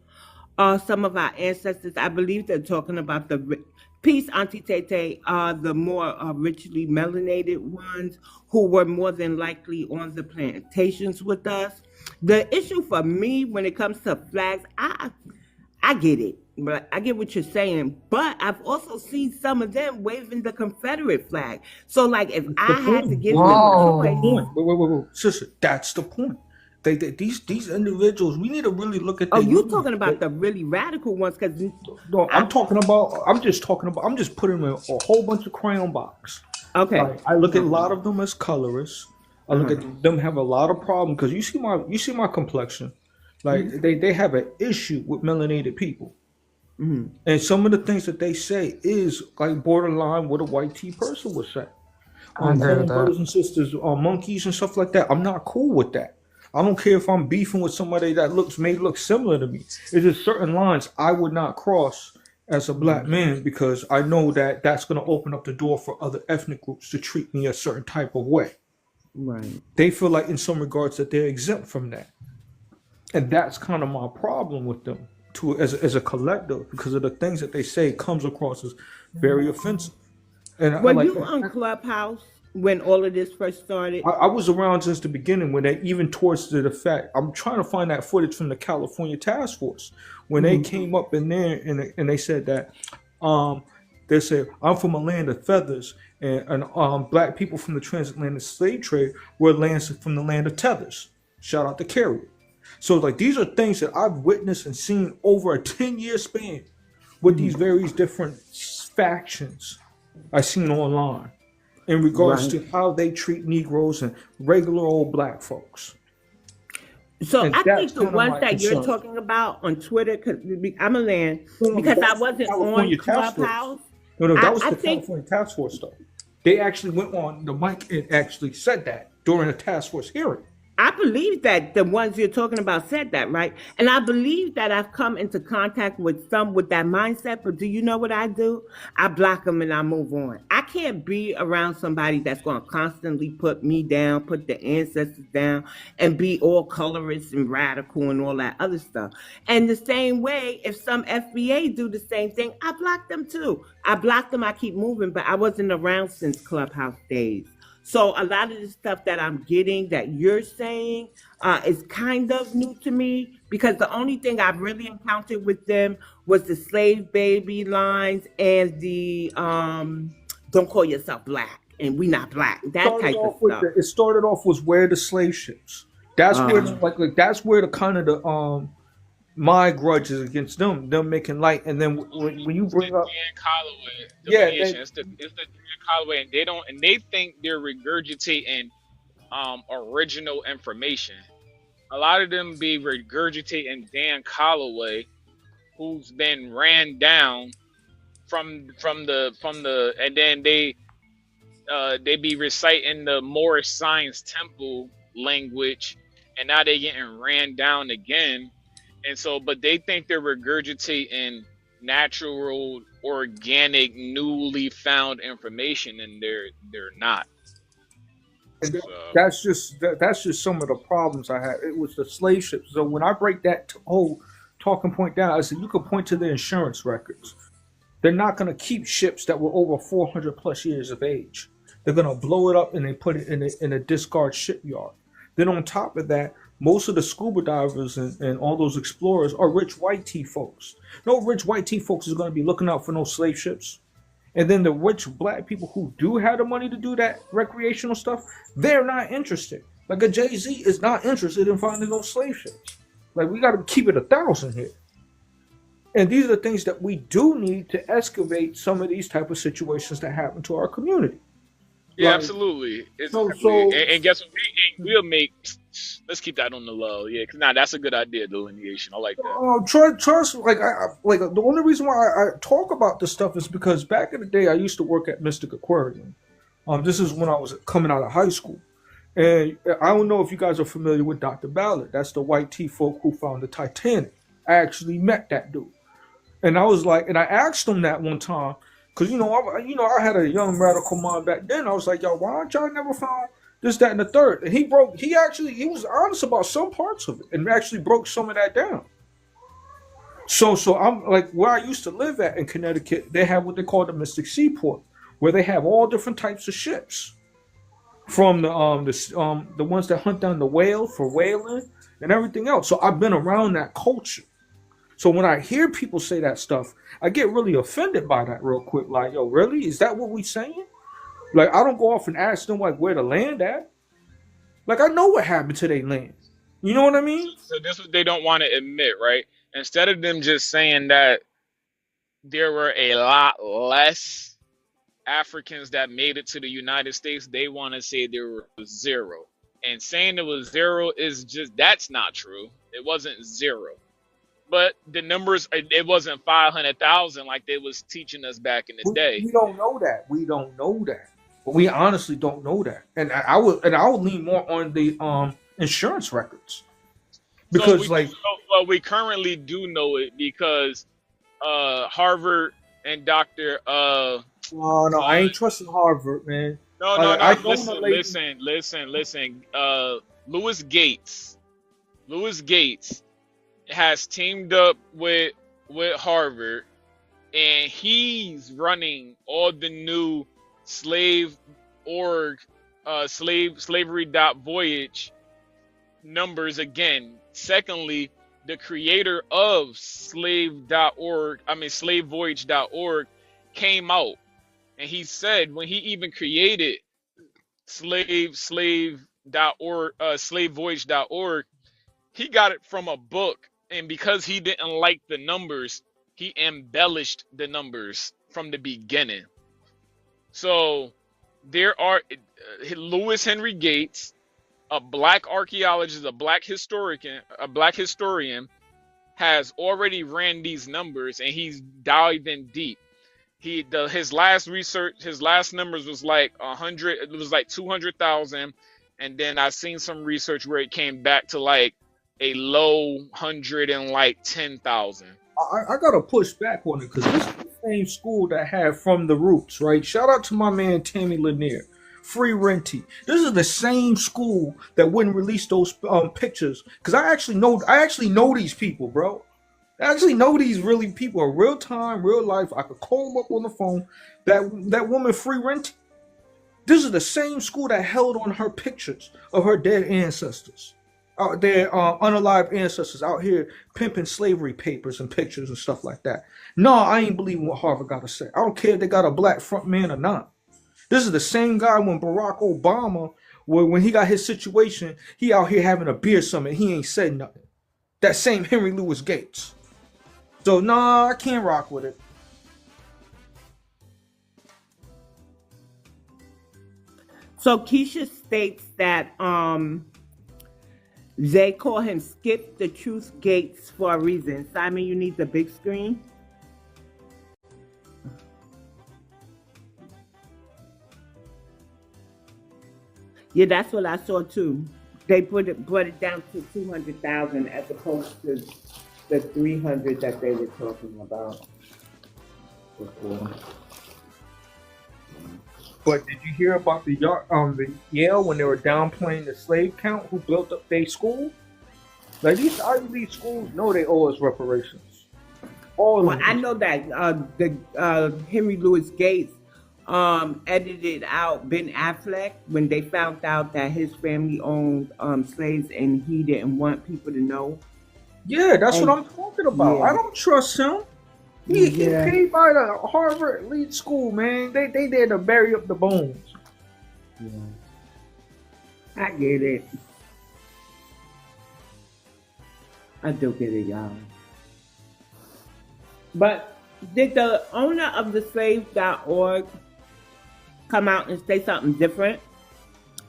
some of our ancestors. I believe they're talking about the peace, Auntie Tete, the more richly melanated ones who were more than likely on the plantations with us. The issue for me when it comes to flags, I get it, but I get what you're saying. But I've also seen some of them waving the Confederate flag. So, like, if I had to give them a choice, Wait, sister, that's the point. These individuals, we need to really look at. Oh, you're talking about the really radical ones, because no, I'm just putting them in a whole bunch of crayon box. Okay. Like, I look at a lot of them as colorists. I look at them have a lot of problem because you see my complexion. Like they have an issue with melanated people. And some of the things that they say is like borderline what a white tea person would say. Brothers and sisters are monkeys and stuff like that. I'm not cool with that. I don't care if I'm beefing with somebody that may look similar to me. It's just certain lines I would not cross as a black man because I know that that's going to open up the door for other ethnic groups to treat me a certain type of way. Right. They feel like in some regards that they're exempt from that. And that's kind of my problem with them as a collective because of the things that they say comes across as very offensive. And were you on Clubhouse when all of this first started? I was around since the beginning when they even towards the fact. I'm trying to find that footage from the California Task Force when they came up in there and they said that they said I'm from a land of feathers and black people from the transatlantic slave trade were lands from the land of tethers. Shout out to Carrie. So like these are things that I've witnessed and seen over a 10-year span with these various different factions I've seen online in regards to how they treat Negroes and regular old black folks. So and I think the ones that you're talking about on Twitter, because I'm a land, because I wasn't on Clubhouse. No, that was the California Task Force stuff. They actually went on the mic and actually said that during a task force hearing. I believe that the ones you're talking about said that, right? And I believe that I've come into contact with some with that mindset, but do you know what I do? I block them and I move on. I can't be around somebody that's going to constantly put me down, put the ancestors down, and be all colorist and radical and all that other stuff. And the same way, if some FBA do the same thing, I block them too. I block them, I keep moving, but I wasn't around since Clubhouse days. So a lot of the stuff that I'm getting that you're saying is kind of new to me because the only thing I've really encountered with them was the slave baby lines and the don't call yourself black and we not black. That type of stuff. It started off with where the slave ships. That's where that's where the kind of the my grudge is against them making light, and then when you bring up it's the Dan Calloway, and they think they're regurgitating original information. A lot of them be regurgitating Dan Calloway, who's been ran down from the, and then they be reciting the Moorish Science Temple language, and now they getting ran down again. And so, but they think they're regurgitating natural, organic, newly found information, and they're not. And that's just some of the problems I had. It was the slave ships. So when I break that whole talking point down, I said you could point to the insurance records. They're not going to keep ships that were over 400 plus years of age. They're going to blow it up and they put it in a discard shipyard. Then on top of that, most of the scuba divers and all those explorers are rich white tea folks. No rich white tea folks is going to be looking out for no slave ships. And then the rich black people who do have the money to do that recreational stuff, they're not interested. Like a Jay-Z is not interested in finding those slave ships. Like we got to keep it 1,000 here. And these are the things that we do need to excavate some of these type of situations that happen to our community. Yeah, absolutely. And guess what? We'll make. Let's keep that on the low. Yeah, because that's a good idea. Delineation. I like that. Trust. Like the only reason why I talk about this stuff is because back in the day I used to work at Mystic Aquarium. This is when I was coming out of high school, And I don't know if you guys are familiar with Dr. Ballard. That's the white tea folk who found the Titanic. I actually met that dude. And I was like, and I asked him that one time, because I had a young radical mind back then. I was like, yo, why aren't y'all never found this, that, and the third? And he was honest about some parts of it, and actually broke some of that down. So I'm like, where I used to live at in Connecticut, they have what they call the Mystic Seaport, where they have all different types of ships, from the ones that hunt down the whale for whaling and everything else. So I've been around that culture. So when I hear people say that stuff, I get really offended by that real quick. Like, yo, really? Is that what we saying? Like, I don't go off and ask them, like, where the land at. Like, I know what happened to their land. You know what I mean? So this is what they don't want to admit, right? Instead of them just saying that there were a lot less Africans that made it to the United States, they want to say there were zero. And saying it was zero is just, that's not true. It wasn't zero. But the numbers, it wasn't 500,000 like they was teaching us back in the day. We don't know that. We don't know that. But we honestly don't know that. And I would lean more on the insurance records. Because well, we currently do know it because Harvard and Dr. No, I ain't trusting Harvard, man. No. Listen. Louis Gates has teamed up with Harvard, and he's running all the new slavery.voyage numbers again. Secondly, the creator of slavevoyage.org came out, and he said when he even created slavevoyage.org, he got it from a book. And because he didn't like the numbers, he embellished the numbers from the beginning. So there are Louis Henry Gates, a black archaeologist, a black historian, has already ran these numbers, and he's dived in deep. His last numbers was like 100. It was like 200,000, and then I've seen some research where it came back to like a low 110,000. I gotta push back on it because this is the same school that had From the Roots, right? Shout out to my man Tammy Lanier, Free Renty. This is the same school that wouldn't release those pictures because I actually know these people, bro. I actually know these really people in real time, real life. I could call them up on the phone. That woman Free Renty. This is the same school that held on her pictures of her dead ancestors. Their unalive ancestors out here pimping slavery papers and pictures and stuff like that. No, I ain't believing what Harvard got to say. I don't care if they got a black front man or not. This is the same guy when Barack Obama, when he got his situation, he out here having a beer summit. He ain't said nothing. That same Henry Louis Gates. So, I can't rock with it. So Keisha states that they call him Skip the Truth Gates for a reason. Simon, you need the big screen? Yeah, that's what I saw too. They brought it down to 200,000 as opposed to the 300 that they were talking about before. But did you hear about the Yale when they were downplaying the slave count who built up their school? Like these Ivy League schools know they owe us reparations. I know that the Henry Louis Gates edited out Ben Affleck when they found out that his family owned slaves and he didn't want people to know. Yeah, that's what I'm talking about. Yeah. I don't trust him. He paid by the Harvard elite school, man. They there to bury up the bones. Yeah. I get it. I do get it, y'all. But did the owner of the slave.org come out and say something different?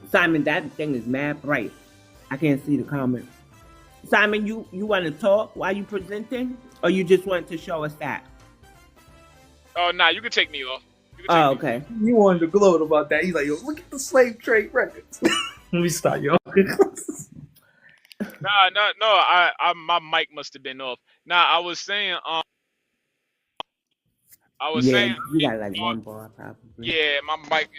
Simon, that thing is mad bright. I can't see the comment. Simon, you want to talk while you presenting? Or you just want to show us that? Oh, nah, you can take me off. Okay. You wanted to gloat about that. He's like, yo, look at the slave trade records. Let me stop, yo. Nah, no. My mic must have been off. Nah, I was Yeah, saying, you got like one bar probably. yeah, my mic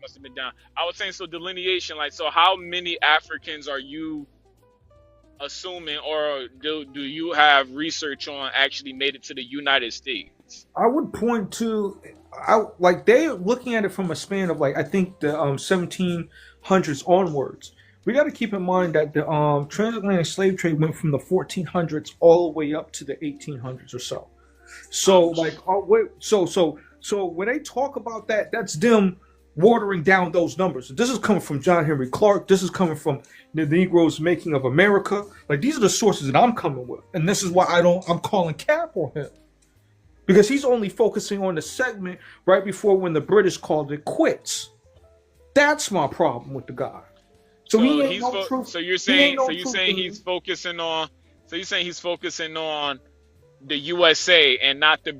must have been down. I was saying, so delineation, like, so how many Africans are you assuming, or do you have research on actually made it to the United States? I would point to, like they're looking at it from a span of like I think the 1700s onwards. We got to keep in mind that the transatlantic slave trade went from the 1400s all the way up to the 1800s or so. So like, so when they talk about that, that's them watering down those numbers. This is coming from John Henry Clark. This is coming from the Negroes Making of America. Like these are the sources that I'm coming with, and this is why I'm calling cap on him. Because he's only focusing on the segment right before when the British called it quits. That's my problem with the guy. So he ain't no truth. So you're saying he's focusing on. So you're saying he's focusing on the USA and not the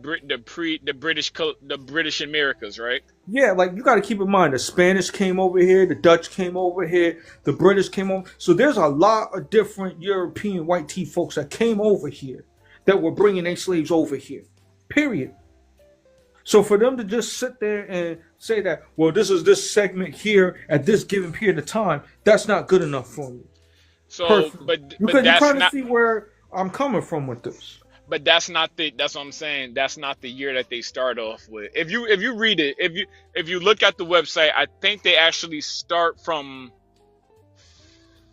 British Americas, right? Yeah, like you got to keep in mind the Spanish came over here, the Dutch came over here, the British came over. So there's a lot of different European white tea folks that came over here that were bringing their slaves over here. Period. So for them to just sit there and say that, well, this is this segment here at this given period of time, that's not good enough for me. So, personally. but You're that's trying not. to see where I'm coming from with this. But that's not the. That's what I'm saying. That's not the year that they start off with. If you read it, if you look at the website, I think they actually start from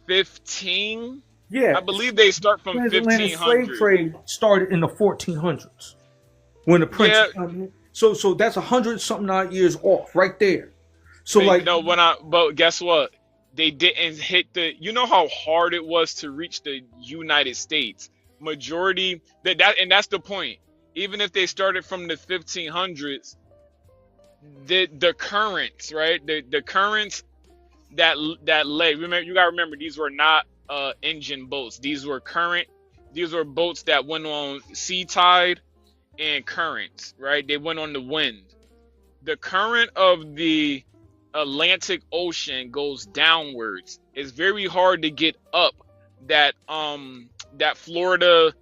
15. Yeah, I believe they start from transatlantic 1500. slave trade started in the 1400s when the Prince. Yeah. So that's 100-something odd years off right there. So but, like, but guess what? They didn't hit the. You know how hard it was to reach the United States. Majority and that's the point. Even if they started from the 1500s, the currents, right? The currents that lay. Remember, you gotta remember these were not engine boats. These were boats that went on sea tide and currents, right? They went on the wind. The current of the Atlantic Ocean goes downwards. It's very hard to get up that Florida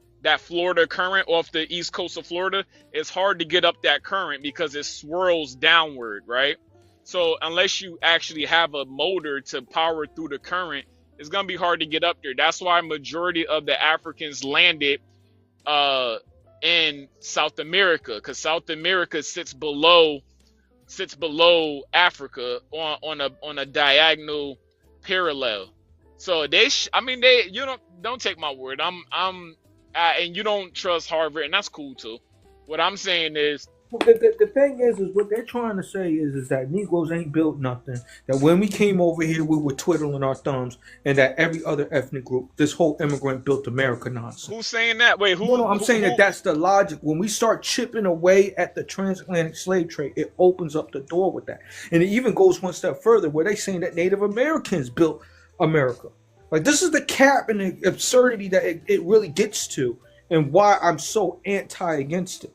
current off the east coast of Florida. It's hard to get up that current because it swirls downward, right? So unless you actually have a motor to power through the current, it's gonna be hard to get up there. That's why majority of the Africans landed in South America, because South America sits below Africa on a diagonal parallel. So don't take my word. And you don't trust Harvard, and that's cool too. What I'm saying is, the thing is what they're trying to say is that Negroes ain't built nothing. That when we came over here, we were twiddling our thumbs, and that every other ethnic group, this whole immigrant built America nonsense. Who's saying that? Wait, who? No, I'm saying that that's the logic. When we start chipping away at the transatlantic slave trade, it opens up the door with that, and it even goes one step further, where they saying that Native Americans built America. Like this is the cap and the absurdity that it really gets to, and why I'm so anti against it.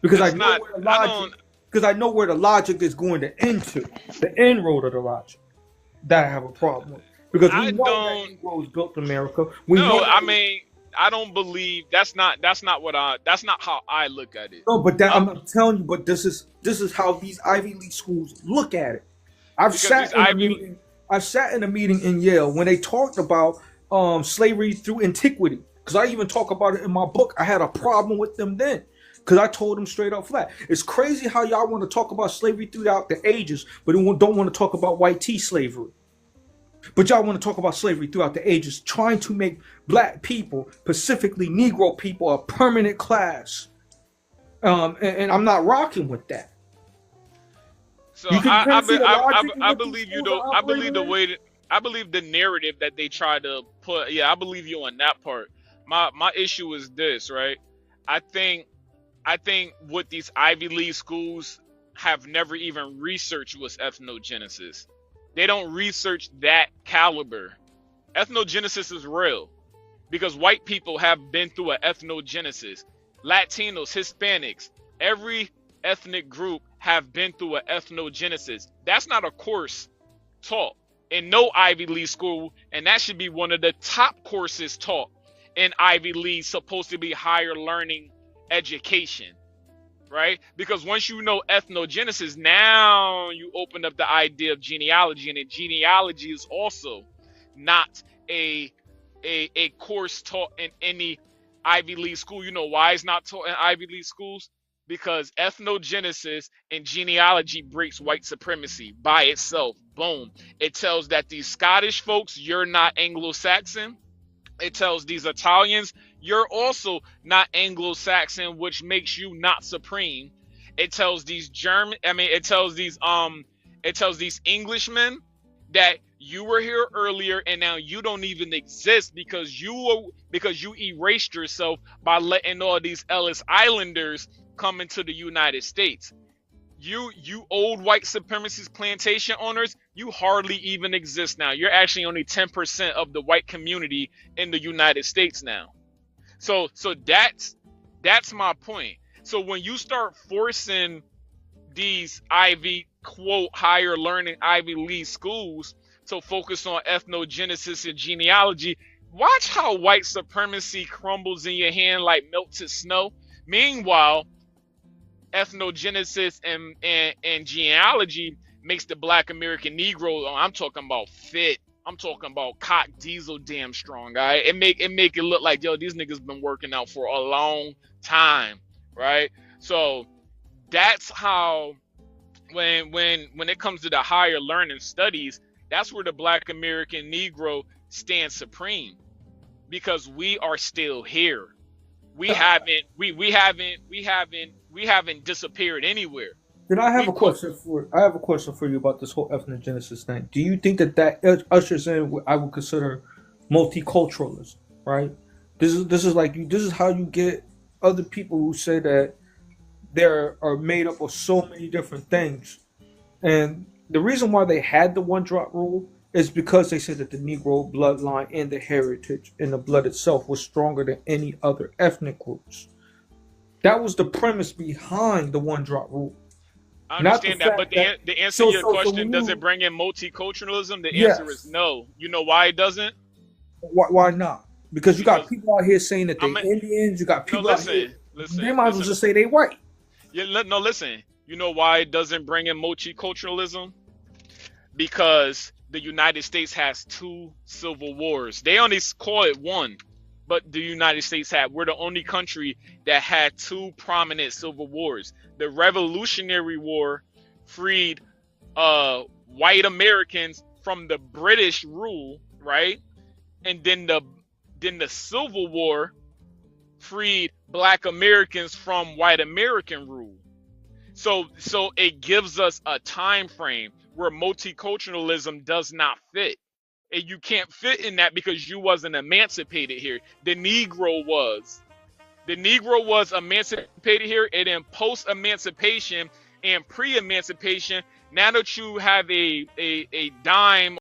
Because I know where the logic is going to end to, the end road of the logic. That I have a problem with. Because we know that Negroes built America. I don't believe that's not how I look at it. No, but I'm telling you, but this is how these Ivy League schools look at it. I've sat in a meeting in Yale when they talked about slavery through antiquity. Because I even talk about it in my book. I had a problem with them then. Because I told them straight up flat. It's crazy how y'all want to talk about slavery throughout the ages, but don't want to talk about white tea slavery. But y'all want to talk about slavery throughout the ages, trying to make black people, specifically Negro people, a permanent class. And I'm not rocking with that. So I believe you don't. I believe the narrative that they try to put. Yeah, I believe you on that part. My issue is this, right? I think what these Ivy League schools have never even researched was ethnogenesis. They don't research that caliber. Ethnogenesis is real because white people have been through an ethnogenesis. Latinos, Hispanics, every ethnic group have been through an ethnogenesis. That's not a course taught. in no Ivy League school, and that should be one of the top courses taught in Ivy League, supposed to be higher learning education, right? Because once you know ethnogenesis, now you open up the idea of genealogy, and genealogy is also not a a course taught in any Ivy League school. You know why it's not taught in Ivy League schools? Because ethnogenesis and genealogy breaks white supremacy by itself. Boom. It tells that these Scottish folks, you're not Anglo-Saxon. It tells these Italians, you're also not Anglo-Saxon, which makes you not supreme. It tells these it tells these Englishmen that you were here earlier and now you don't even exist because you erased yourself by letting all these Ellis Islanders come into the United States. You old white supremacist plantation owners, you hardly even exist now. You're actually only 10% of the white community in the United States now. So that's my point. So when you start forcing these Ivy quote higher learning Ivy League schools to focus on ethnogenesis and genealogy, watch how white supremacy crumbles in your hand like melted snow. Meanwhile, ethnogenesis and genealogy makes the Black American Negro, I'm talking about fit. I'm talking about cock diesel damn strong, guy. It make it look like, yo, these niggas been working out for a long time, right? So that's how when it comes to the higher learning studies, that's where the Black American Negro stands supreme, because we are still here. We haven't disappeared anywhere. Then I have a question for you about this whole ethnogenesis thing. Do you think that ushers in what I would consider multiculturalism, right? This is how you get other people who say that they are made up of so many different things. And the reason why they had the one drop rule is because they said that the Negro bloodline and the heritage and the blood itself was stronger than any other ethnic groups. That was the premise behind the one drop rule. I understand that, but the answer to your question, does it bring in multiculturalism? The answer is no. You know why it doesn't? Why not? Because you got people out here saying that they're Indians. You got people out here. They might as well just say they white. Yeah, no, listen. You know why it doesn't bring in multiculturalism? Because the United States has 2 civil wars. They only call it one, but the United States we're the only country that had 2 prominent civil wars. The Revolutionary War freed white Americans from the British rule, right? And then the Civil War freed Black Americans from white American rule. So it gives us a time frame where multiculturalism does not fit. And you can't fit in that because you wasn't emancipated here. The Negro was. The Negro was emancipated here, and then post-emancipation and pre-emancipation, now that you have a dime